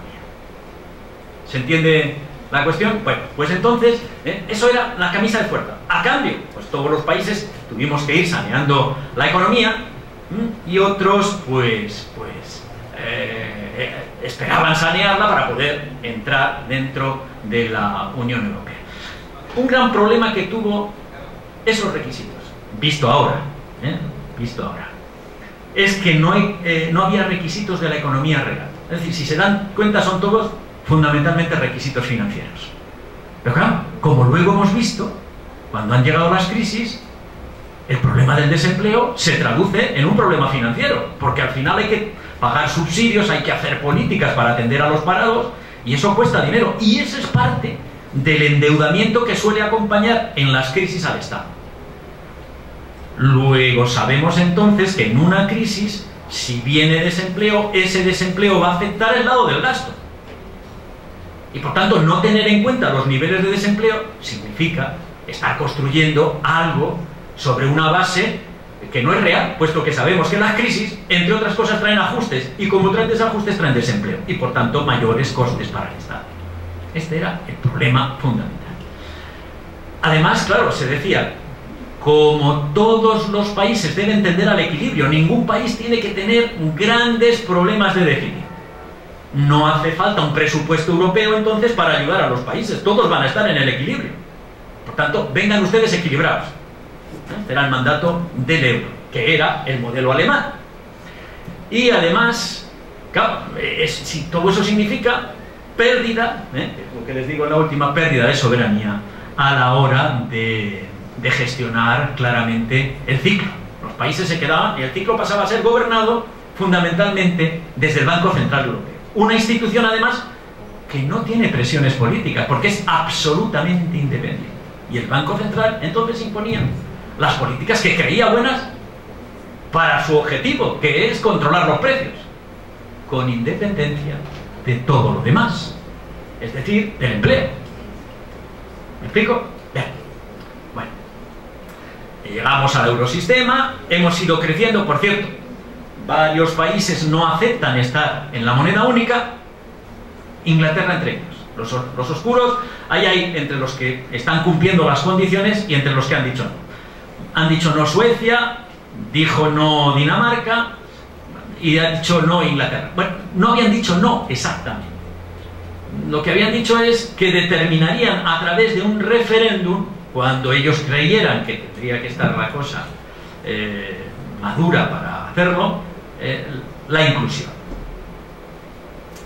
¿Se entiende la cuestión? Bueno, pues entonces, eso era la camisa de fuerza. A cambio, pues todos los países tuvimos que ir saneando la economía y otros, esperaban sanearla para poder entrar dentro de la Unión Europea. Un gran problema que tuvo esos requisitos, visto ahora, es que no había requisitos de la economía real. Es decir, si se dan cuenta, son todos fundamentalmente requisitos financieros. Pero claro, como luego hemos visto, cuando han llegado las crisis, el problema del desempleo se traduce en un problema financiero, porque al final hay que pagar subsidios, hay que hacer políticas para atender a los parados, y eso cuesta dinero. Y eso es parte del endeudamiento que suele acompañar en las crisis al Estado. Luego sabemos entonces que en una crisis, si viene desempleo, ese desempleo va a afectar el lado del gasto. Y por tanto, no tener en cuenta los niveles de desempleo significa estar construyendo algo sobre una base que no es real, puesto que sabemos que las crisis, entre otras cosas, traen ajustes, y como traen desajustes, traen desempleo, y por tanto mayores costes para el Estado. Este era el problema fundamental. Además, claro, se decía, como todos los países deben tender al equilibrio, ningún país tiene que tener grandes problemas de déficit. No hace falta un presupuesto europeo entonces para ayudar a los países, todos van a estar en el equilibrio. Por tanto, vengan ustedes equilibrados. Este era el mandato del euro, que era el modelo alemán. Y además, claro, si todo eso significa pérdida, lo que les digo en la última, pérdida de soberanía a la hora de gestionar claramente el ciclo. Los países se quedaban y el ciclo pasaba a ser gobernado fundamentalmente desde el Banco Central Europeo. Una institución, además, que no tiene presiones políticas, porque es absolutamente independiente. Y el Banco Central entonces imponía las políticas que creía buenas para su objetivo, que es controlar los precios, con independencia de todo lo demás, es decir, del empleo. ¿Me explico? Bien. Bueno, llegamos al eurosistema, hemos ido creciendo, por cierto, varios países no aceptan estar en la moneda única, Inglaterra entre ellos. Los oscuros, hay entre los que están cumpliendo las condiciones y entre los que han dicho no. Han dicho no Suecia, dijo no Dinamarca y ha dicho no Inglaterra. Bueno, no habían dicho no exactamente. Lo que habían dicho es que determinarían a través de un referéndum, cuando ellos creyeran que tendría que estar la cosa madura para hacerlo, la inclusión.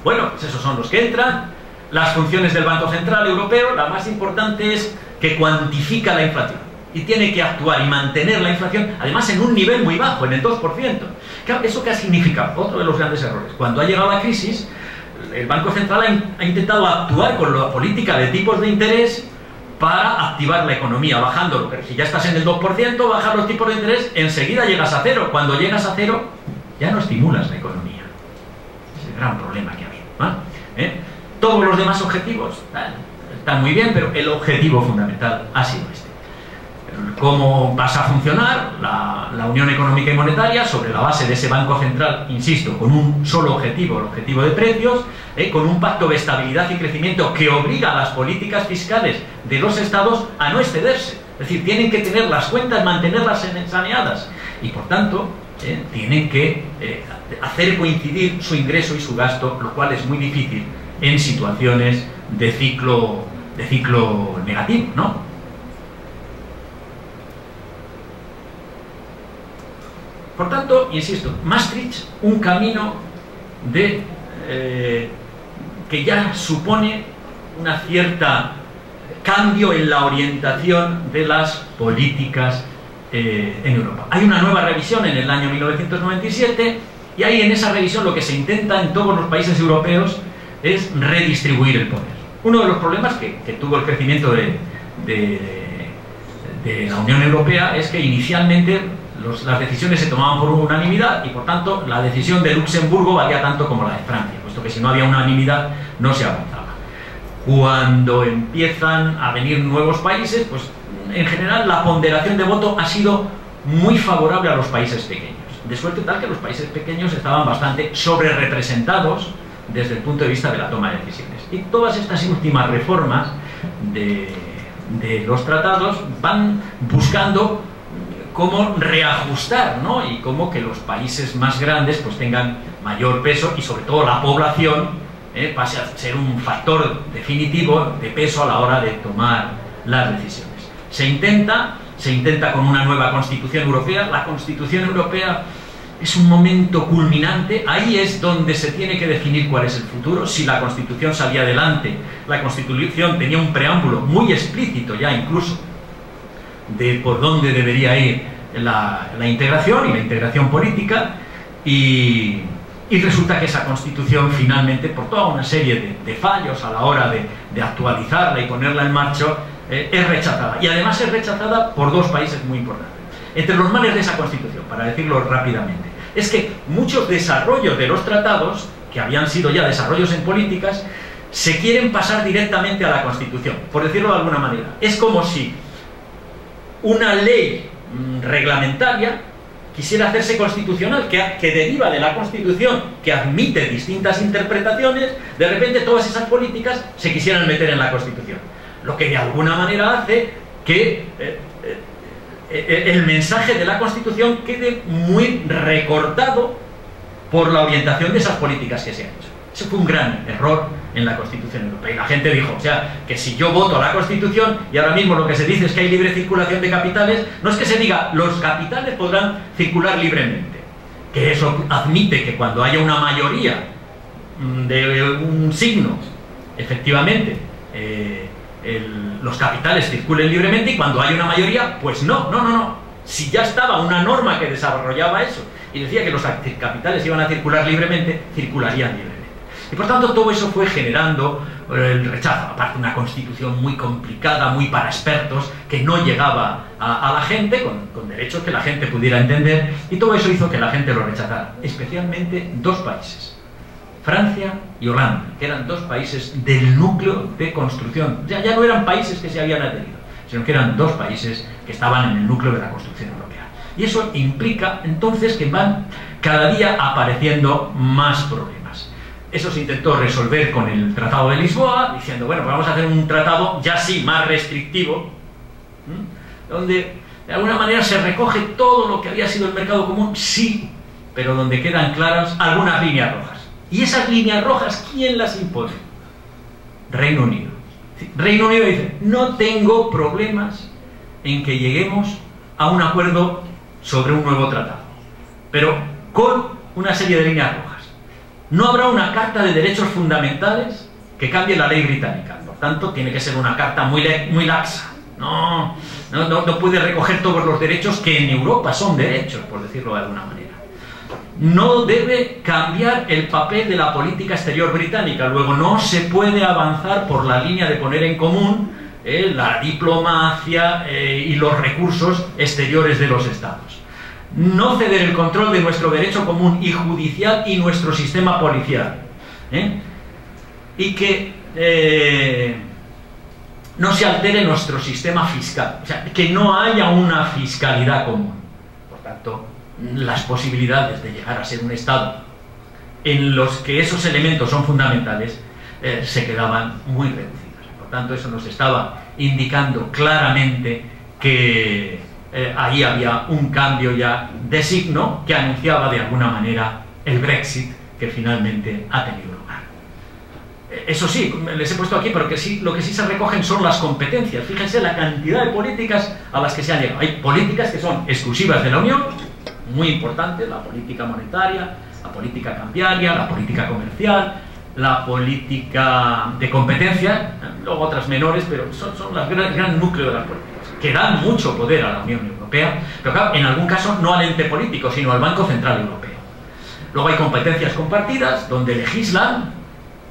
Bueno, pues esos son los que entran. Las funciones del Banco Central Europeo, la más importante es que cuantifica la inflación y tiene que actuar y mantener la inflación, además en un nivel muy bajo, en el 2%. Claro, ¿eso qué ha significado? Otro de los grandes errores. Cuando ha llegado la crisis, el Banco Central ha intentado actuar con la política de tipos de interés para activar la economía, bajándolo. Pero si ya estás en el 2%, bajar los tipos de interés, enseguida llegas a cero. Cuando llegas a cero, ya no estimulas la economía. Es el gran problema que había. Todos los demás objetivos están muy bien, pero el objetivo fundamental ha sido este. cómo vas a funcionar la Unión Económica y Monetaria sobre la base de ese Banco Central, insisto, con un solo objetivo, el objetivo de precios, con un pacto de estabilidad y crecimiento que obliga a las políticas fiscales de los estados a no excederse. Es decir, tienen que tener las cuentas, mantenerlas saneadas y, por tanto, tienen que hacer coincidir su ingreso y su gasto, lo cual es muy difícil en situaciones de ciclo negativo, ¿no? Por tanto, insisto, Maastricht, un camino que ya supone una cierta cambio en la orientación de las políticas en Europa. Hay una nueva revisión en el año 1997 y ahí en esa revisión lo que se intenta en todos los países europeos es redistribuir el poder. Uno de los problemas que tuvo el crecimiento de la Unión Europea es que inicialmente las decisiones se tomaban por unanimidad y por tanto la decisión de Luxemburgo valía tanto como la de Francia, puesto que si no había unanimidad no se avanzaba. Cuando empiezan a venir nuevos países, pues en general la ponderación de voto ha sido muy favorable a los países pequeños, de suerte tal que los países pequeños estaban bastante sobrerepresentados desde el punto de vista de la toma de decisiones. Y todas estas últimas reformas de los tratados van buscando cómo reajustar, ¿no? Y cómo que los países más grandes pues tengan mayor peso y sobre todo la población pase a ser un factor definitivo de peso a la hora de tomar las decisiones. Se intenta con una nueva Constitución Europea. La Constitución Europea es un momento culminante, ahí es donde se tiene que definir cuál es el futuro. Si la Constitución salía adelante, la Constitución tenía un preámbulo muy explícito ya incluso de por dónde debería ir la integración y la integración política, y resulta que esa Constitución finalmente, por toda una serie de fallos a la hora de actualizarla y ponerla en marcha, es rechazada, y además es rechazada por dos países muy importantes. Entre los males de esa Constitución, para decirlo rápidamente, es que muchos desarrollos de los tratados, que habían sido ya desarrollos en políticas, se quieren pasar directamente a la Constitución, por decirlo de alguna manera. Es como si una ley reglamentaria quisiera hacerse constitucional, que deriva de la Constitución, que admite distintas interpretaciones. De repente todas esas políticas se quisieran meter en la Constitución, lo que de alguna manera hace que el mensaje de la Constitución quede muy recortado por la orientación de esas políticas que se han hecho. Eso fue un gran error en la Constitución Europea. Y la gente dijo, o sea, que si yo voto a la Constitución y ahora mismo lo que se dice es que hay libre circulación de capitales, no es que se diga los capitales podrán circular libremente, que eso admite que cuando haya una mayoría de un signo, efectivamente, los capitales circulen libremente, y cuando hay una mayoría, pues no. Si ya estaba una norma que desarrollaba eso y decía que los capitales iban a circular libremente, circularían libremente. Y por tanto todo eso fue generando el rechazo, aparte una Constitución muy complicada, muy para expertos, que no llegaba a la gente, con derechos que la gente pudiera entender, y todo eso hizo que la gente lo rechazara, especialmente dos países, Francia y Holanda, que eran dos países del núcleo de construcción. Ya no eran países que se habían adherido, sino que eran dos países que estaban en el núcleo de la construcción europea. Y eso implica entonces que van cada día apareciendo más problemas. Eso se intentó resolver con el Tratado de Lisboa, diciendo, bueno, pues vamos a hacer un tratado ya sí más restrictivo, donde de alguna manera se recoge todo lo que había sido el mercado común, sí, pero donde quedan claras algunas líneas rojas. Y esas líneas rojas, ¿quién las impone? Reino Unido. Reino Unido dice, no tengo problemas en que lleguemos a un acuerdo sobre un nuevo tratado, pero con una serie de líneas rojas. No habrá una carta de derechos fundamentales que cambie la ley británica, por tanto tiene que ser una carta muy laxa. No puede recoger todos los derechos que en Europa son derechos, por decirlo de alguna manera. No debe cambiar el papel de la política exterior británica. Luego no se puede avanzar por la línea de poner en común la diplomacia y los recursos exteriores de los estados. No ceder el control de nuestro derecho común y judicial y nuestro sistema policial. Y que no se altere nuestro sistema fiscal, o sea, que no haya una fiscalidad común. Por tanto, las posibilidades de llegar a ser un Estado en los que esos elementos son fundamentales se quedaban muy reducidas. Por tanto, eso nos estaba indicando claramente que ahí había un cambio ya de signo que anunciaba de alguna manera el Brexit que finalmente ha tenido lugar. Eso sí, les he puesto aquí porque sí, lo que sí se recogen son las competencias. Fíjense la cantidad de políticas a las que se han llegado. Hay políticas que son exclusivas de la Unión, muy importantes, la política monetaria, la política cambiaria, la política comercial, la política de competencia, luego otras menores, pero son el gran núcleo de las políticas, que dan mucho poder a la Unión Europea, pero claro, en algún caso no al ente político, sino al Banco Central Europeo. Luego hay competencias compartidas, donde legislan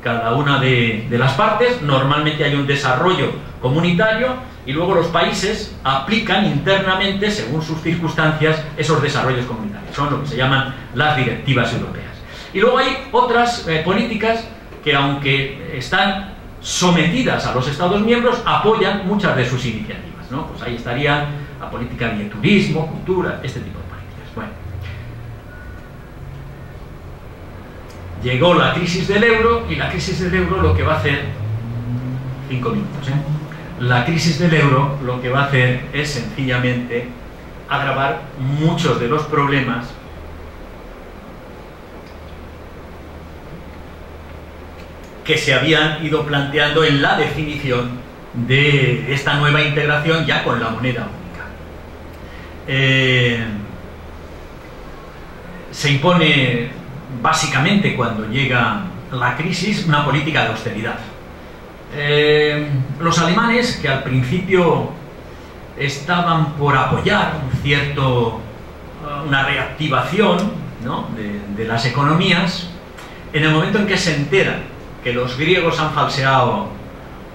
cada una de las partes, normalmente hay un desarrollo comunitario, y luego los países aplican internamente, según sus circunstancias, esos desarrollos comunitarios. Son lo que se llaman las directivas europeas. Y luego hay otras políticas que, aunque están sometidas a los Estados miembros, apoyan muchas de sus iniciativas, ¿no? Pues ahí estaría la política de turismo, cultura, este tipo de políticas. Bueno. Llegó la crisis del euro, y la crisis del euro lo que va a hacer... 5 minutos, ¿eh? La crisis del euro lo que va a hacer es sencillamente agravar muchos de los problemas que se habían ido planteando en la definición de esta nueva integración ya con la moneda única. Se impone básicamente, cuando llega la crisis, una política de austeridad. Los alemanes, que al principio estaban por apoyar una reactivación, ¿no?, de las economías, en el momento en que se enteran que los griegos han falseado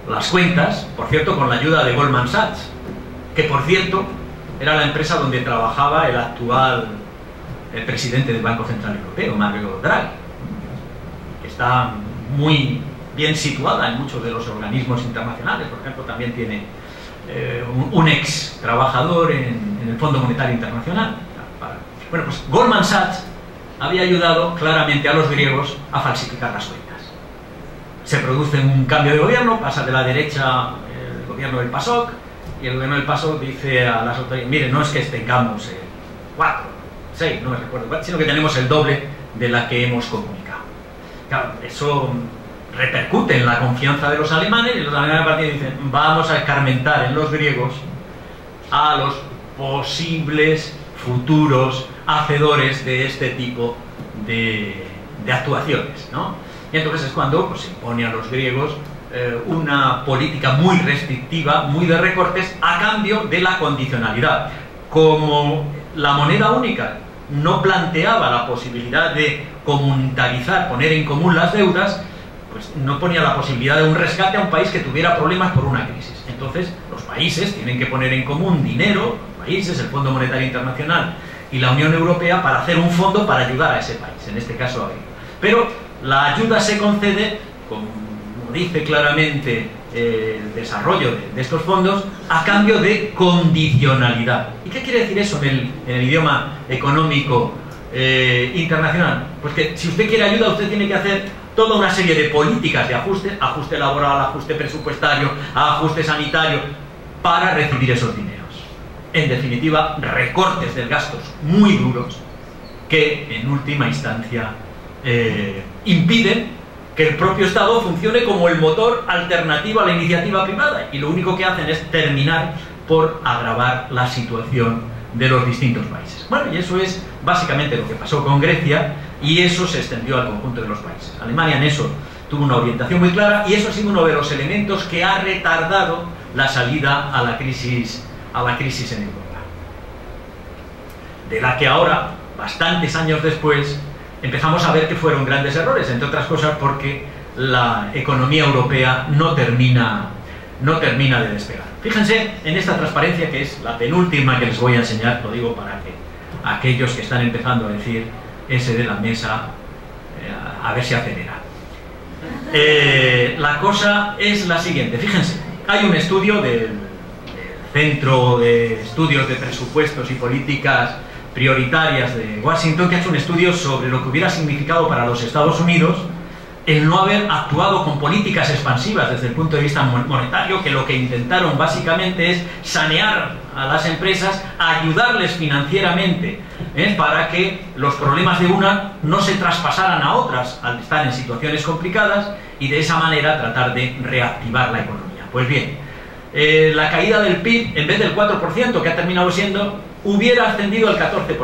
las cuentas, por cierto con la ayuda de Goldman Sachs, que por cierto era la empresa donde trabajaba el actual presidente del Banco Central Europeo, Mario Draghi, que está muy bien situada en muchos de los organismos internacionales. Por ejemplo, también tiene un ex trabajador en el Fondo Monetario Internacional. Bueno, pues Goldman Sachs había ayudado claramente a los griegos a falsificar las cuentas. Se produce un cambio de gobierno, pasa de la derecha el gobierno del PASOK, y el gobierno del PASOK dice a las autoridades: miren, no es que tengamos 4, 6, no me recuerdo, sino que tenemos el doble de la que hemos comunicado. Claro, eso repercute en la confianza de los alemanes, y los alemanes a partir dicen: vamos a escarmentar en los griegos a los posibles futuros hacedores de este tipo de actuaciones, ¿no? Y entonces es cuando pues, se impone a los griegos una política muy restrictiva, muy de recortes, a cambio de la condicionalidad. Como la moneda única no planteaba la posibilidad de comunitarizar, poner en común las deudas, pues no ponía la posibilidad de un rescate a un país que tuviera problemas por una crisis. Entonces los países tienen que poner en común dinero, los países, el Fondo Monetario Internacional y la Unión Europea, para hacer un fondo para ayudar a ese país, en este caso a Grecia. Pero la ayuda se concede, como dice claramente el desarrollo de estos fondos, a cambio de condicionalidad. ¿Y qué quiere decir eso en el idioma económico internacional? Pues que si usted quiere ayuda, usted tiene que hacer toda una serie de políticas de ajuste laboral, ajuste presupuestario, ajuste sanitario, para recibir esos dineros. En definitiva, recortes de gastos muy duros que en última instancia impiden que el propio Estado funcione como el motor alternativo a la iniciativa privada, y lo único que hacen es terminar por agravar la situación de los distintos países. Bueno, y eso es básicamente lo que pasó con Grecia, y eso se extendió al conjunto de los países. Alemania en eso tuvo una orientación muy clara, y eso ha sido uno de los elementos que ha retardado la salida a la crisis en Europa, de la que ahora, bastantes años después, empezamos a ver que fueron grandes errores, entre otras cosas porque la economía europea no termina de despegar. Fíjense en esta transparencia, que es la penúltima que les voy a enseñar, lo digo para que aquellos que están empezando a decir ese de la mesa, a ver si acelera. La cosa es la siguiente, fíjense, hay un estudio del Centro de Estudios de Presupuestos y Políticas Prioritarias de Washington, que ha hecho un estudio sobre lo que hubiera significado para los Estados Unidos el no haber actuado con políticas expansivas desde el punto de vista monetario, que lo que intentaron básicamente es sanear a las empresas, ayudarles financieramente, para que los problemas de una no se traspasaran a otras al estar en situaciones complicadas, y de esa manera tratar de reactivar la economía. Pues bien, la caída del PIB, en vez del 4% que ha terminado siendo, hubiera ascendido al 14%.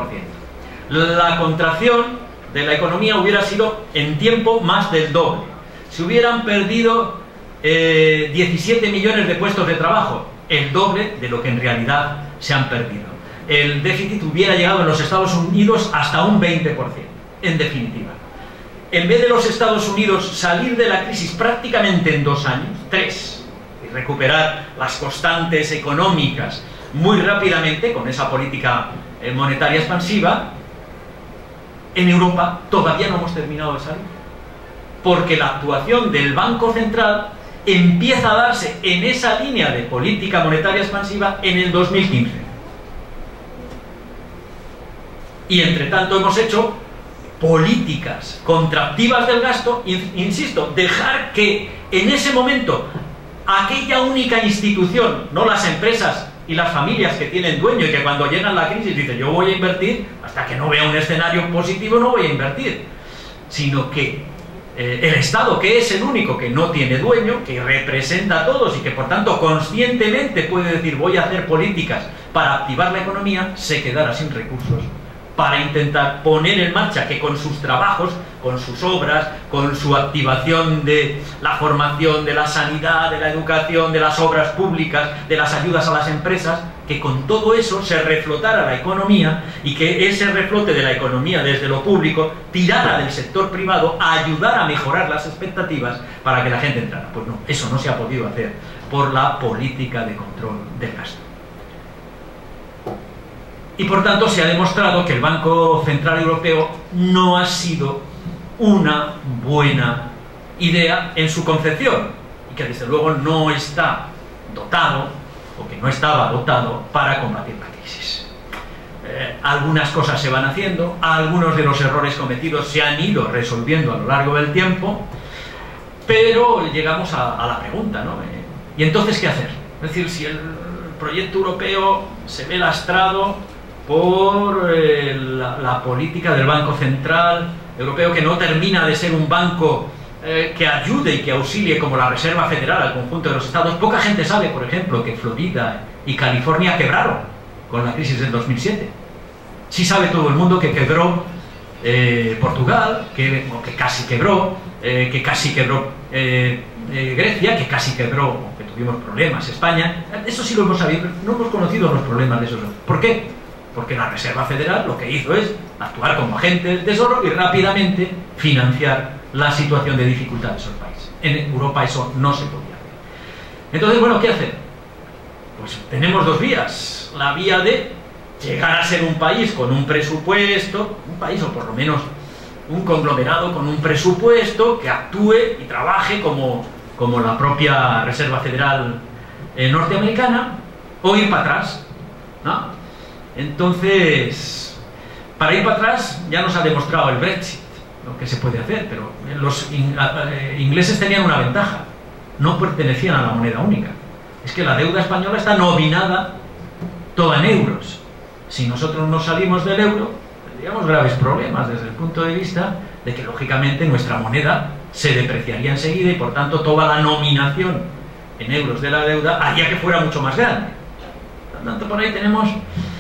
La contracción de la economía hubiera sido en tiempo más del doble. Se hubieran perdido 17 millones de puestos de trabajo, el doble de lo que en realidad se han perdido. El déficit hubiera llegado en los Estados Unidos hasta un 20%, en definitiva. En vez de los Estados Unidos salir de la crisis prácticamente en 2 años, 3, y recuperar las constantes económicas muy rápidamente con esa política monetaria expansiva, en Europa todavía no hemos terminado de salir, porque la actuación del Banco Central empieza a darse en esa línea de política monetaria expansiva en el 2015. Y entre tanto hemos hecho políticas contractivas del gasto, insisto, dejar que en ese momento aquella única institución, no las empresas y las familias que tienen dueño y que cuando llegan la crisis dicen yo voy a invertir, hasta que no vea un escenario positivo no voy a invertir, sino que el Estado, que es el único que no tiene dueño, que representa a todos y que por tanto conscientemente puede decir voy a hacer políticas para activar la economía, se quedará sin recursos para intentar poner en marcha que con sus trabajos, con sus obras, con su activación de la formación, de la sanidad, de la educación, de las obras públicas, de las ayudas a las empresas, que con todo eso se reflotara la economía y que ese reflote de la economía desde lo público tirara del sector privado a ayudar a mejorar las expectativas para que la gente entrara. Pues no, eso no se ha podido hacer por la política de control del gasto. Y por tanto se ha demostrado que el Banco Central Europeo no ha sido una buena idea en su concepción y que desde luego no está dotado o que no estaba dotado para combatir la crisis. Algunas cosas se van haciendo, algunos de los errores cometidos se han ido resolviendo a lo largo del tiempo, pero llegamos a la pregunta, ¿no? ¿Y entonces qué hacer? Es decir, si el proyecto europeo se ve lastrado por la política del Banco Central Europeo, que no termina de ser un banco que ayude y que auxilie como la Reserva Federal al conjunto de los estados. Poca gente sabe, por ejemplo, que Florida y California quebraron con la crisis del 2007. Sí sabe todo el mundo que quebró Portugal, que casi quebró, Grecia, que casi quebró, que tuvimos problemas, España. Eso sí lo hemos sabido, no hemos conocido los problemas de esos. ¿Por qué? Porque la Reserva Federal lo que hizo es actuar como agente del Tesoro y rápidamente financiar la situación de dificultad de esos países. En Europa eso no se podía hacer. Entonces, bueno, ¿qué hacer? Pues tenemos dos vías. La vía de llegar a ser un país con un presupuesto, un país o por lo menos un conglomerado con un presupuesto que actúe y trabaje como la propia Reserva Federal norteamericana, o ir para atrás, ¿no? Entonces, para ir para atrás ya nos ha demostrado el Brexit lo que se puede hacer, pero los ingleses tenían una ventaja: no pertenecían a la moneda única. Es que la deuda española está nominada toda en euros. Si nosotros no salimos del euro, tendríamos graves problemas desde el punto de vista de que lógicamente nuestra moneda se depreciaría enseguida y por tanto toda la nominación en euros de la deuda haría que fuera mucho más grande. Por tanto, por ahí tenemos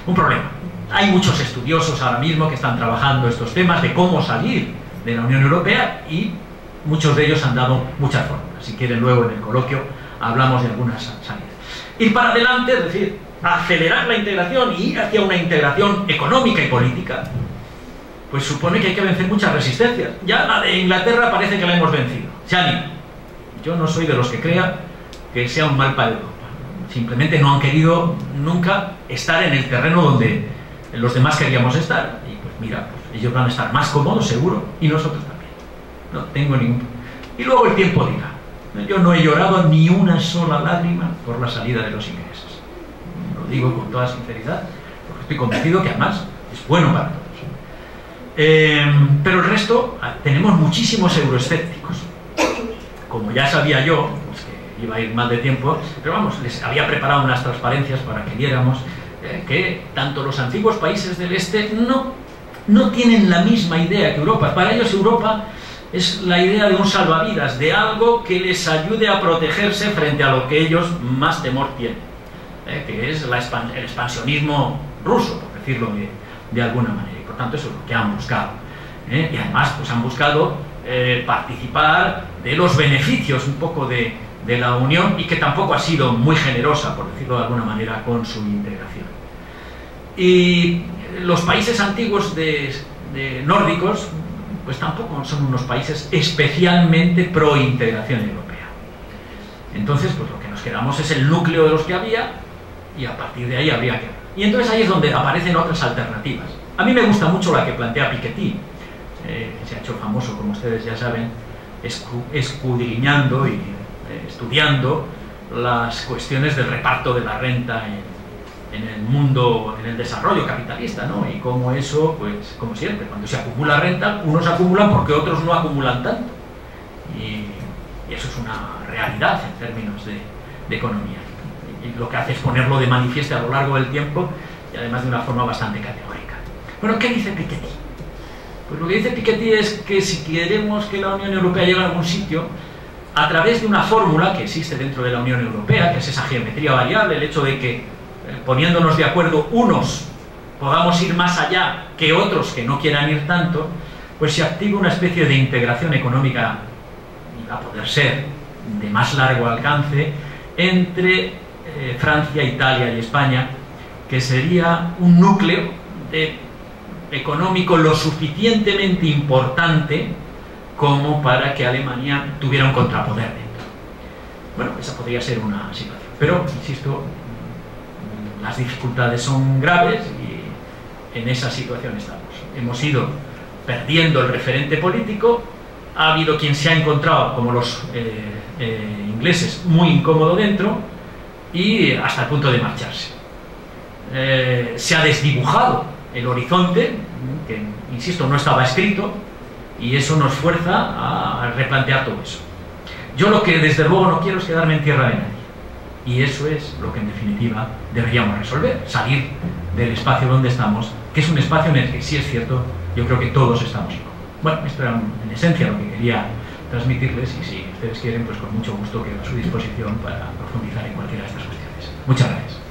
un problema. Hay muchos estudiosos ahora mismo que están trabajando estos temas de cómo salir de la Unión Europea y muchos de ellos han dado muchas fórmulas. Si quieren, luego en el coloquio hablamos de algunas salidas. Ir para adelante, es decir, acelerar la integración y ir hacia una integración económica y política, pues supone que hay que vencer muchas resistencias. Ya la de Inglaterra parece que la hemos vencido. Se han ido. Yo no soy de los que crea que sea un mal para Europa. Simplemente no han querido nunca estar en el terreno donde los demás queríamos estar. Y pues mira, pues ellos van a estar más cómodos, seguro, y nosotros también. No tengo ningún... Y luego el tiempo dirá. Yo no he llorado ni una sola lágrima por la salida de los ingleses. Lo digo con toda sinceridad, porque estoy convencido que además es bueno para todos. Pero el resto, tenemos muchísimos euroescépticos. Como ya sabía yo, pues que iba a ir mal de tiempo, pero vamos, les había preparado unas transparencias para que viéramos que tanto los antiguos países del este no tienen la misma idea que Europa. Para ellos Europa es la idea de un salvavidas, de algo que les ayude a protegerse frente a lo que ellos más temor tienen, que es el expansionismo ruso, por decirlo de alguna manera. Y por tanto eso es lo que han buscado. Y además pues han buscado participar de los beneficios un poco de la Unión, y que tampoco ha sido muy generosa, por decirlo de alguna manera, con su integración. Y los países antiguos nórdicos pues tampoco son unos países especialmente pro integración europea. Entonces pues lo que nos quedamos es el núcleo de los que había, y a partir de ahí habría que... Y entonces ahí es donde aparecen otras alternativas. A mí me gusta mucho la que plantea Piketty, que se ha hecho famoso, como ustedes ya saben, escudriñando y estudiando las cuestiones del reparto de la renta en el mundo, en el desarrollo capitalista, ¿no? Y cómo eso, pues, como siempre, cuando se acumula renta, unos acumulan porque otros no acumulan tanto. Y eso es una realidad en términos de economía. Y lo que hace es ponerlo de manifiesto a lo largo del tiempo, y además de una forma bastante categórica. Bueno, ¿qué dice Piketty? Pues lo que dice Piketty es que si queremos que la Unión Europea llegue a algún sitio, a través de una fórmula que existe dentro de la Unión Europea, que es esa geometría variable, el hecho de que poniéndonos de acuerdo unos podamos ir más allá que otros que no quieran ir tanto, pues se activa una especie de integración económica, y va a poder ser de más largo alcance, entre Francia, Italia y España, que sería un núcleo económico lo suficientemente importante como para que Alemania tuviera un contrapoder dentro. Bueno, esa podría ser una situación, pero, insisto, las dificultades son graves y en esa situación estamos. Hemos ido perdiendo el referente político, ha habido quien se ha encontrado, como los ingleses, muy incómodo dentro, y hasta el punto de marcharse. Se ha desdibujado el horizonte, que, insisto, no estaba escrito, y eso nos fuerza a replantear todo eso. Yo lo que desde luego no quiero es quedarme en tierra de nadie, y eso es lo que en definitiva deberíamos resolver, salir del espacio donde estamos, que es un espacio en el que, sí es cierto, yo creo que todos estamos igual. Bueno, esto era en esencia lo que quería transmitirles, y si ustedes quieren, pues con mucho gusto quedo a su disposición para profundizar en cualquiera de estas cuestiones. Muchas gracias.